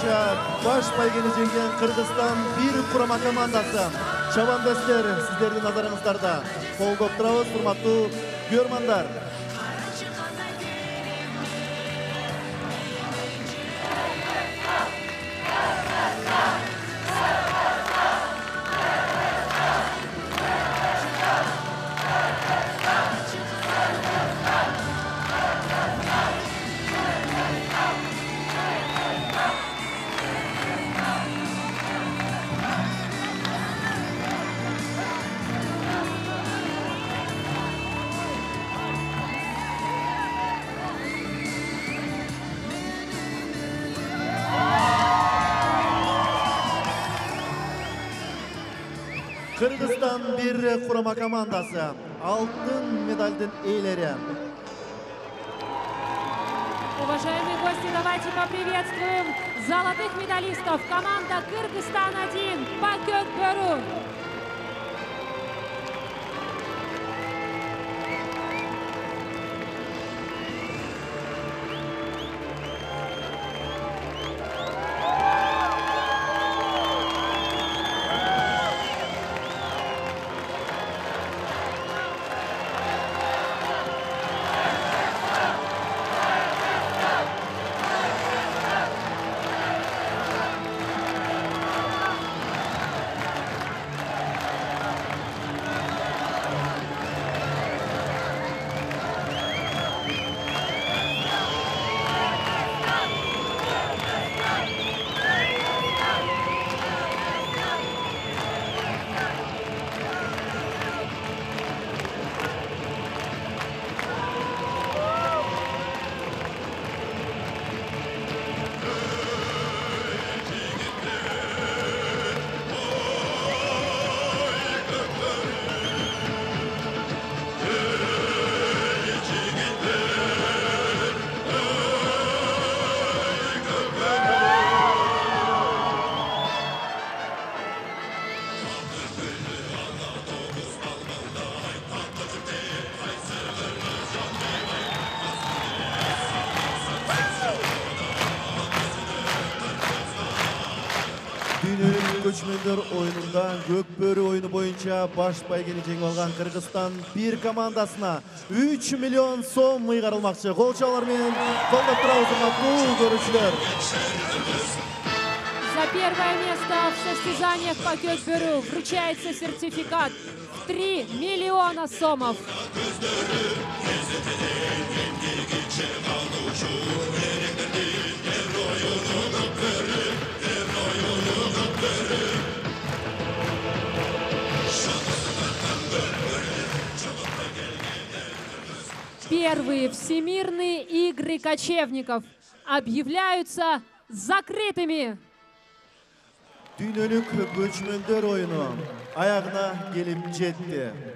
боюнча баш байгени жеңген Кыргызстан бир курама командасы. Чабандастар, сиздердин назарыңыздарда. Колдоп турабыз, урматтуу көрөрмандар. Кыргызстан бир курама командасы. Алтын медальдин ээлери. Уважаемые гости, давайте поприветствуем золотых медалистов. Команда Кыргызстан-1 по көкбөрү. Dünyanın göçmender oyununda Gökbörü oyunu boyunca baş baygeni жеңип алган Кыргызстан bir командасына 3 миллион сом ыйгарылмакчы. Кол чабуулар менен колдоп турабыз, урматтуу көрүүчүлөр. За первое место в состязаниях по көкбөрү вручается сертификат в 3 миллиона сомов. Первые всемирные игры кочевников объявляются закрытыми. Дүйнөлүк көчмөндөр oyunu ayağına gelip жетти.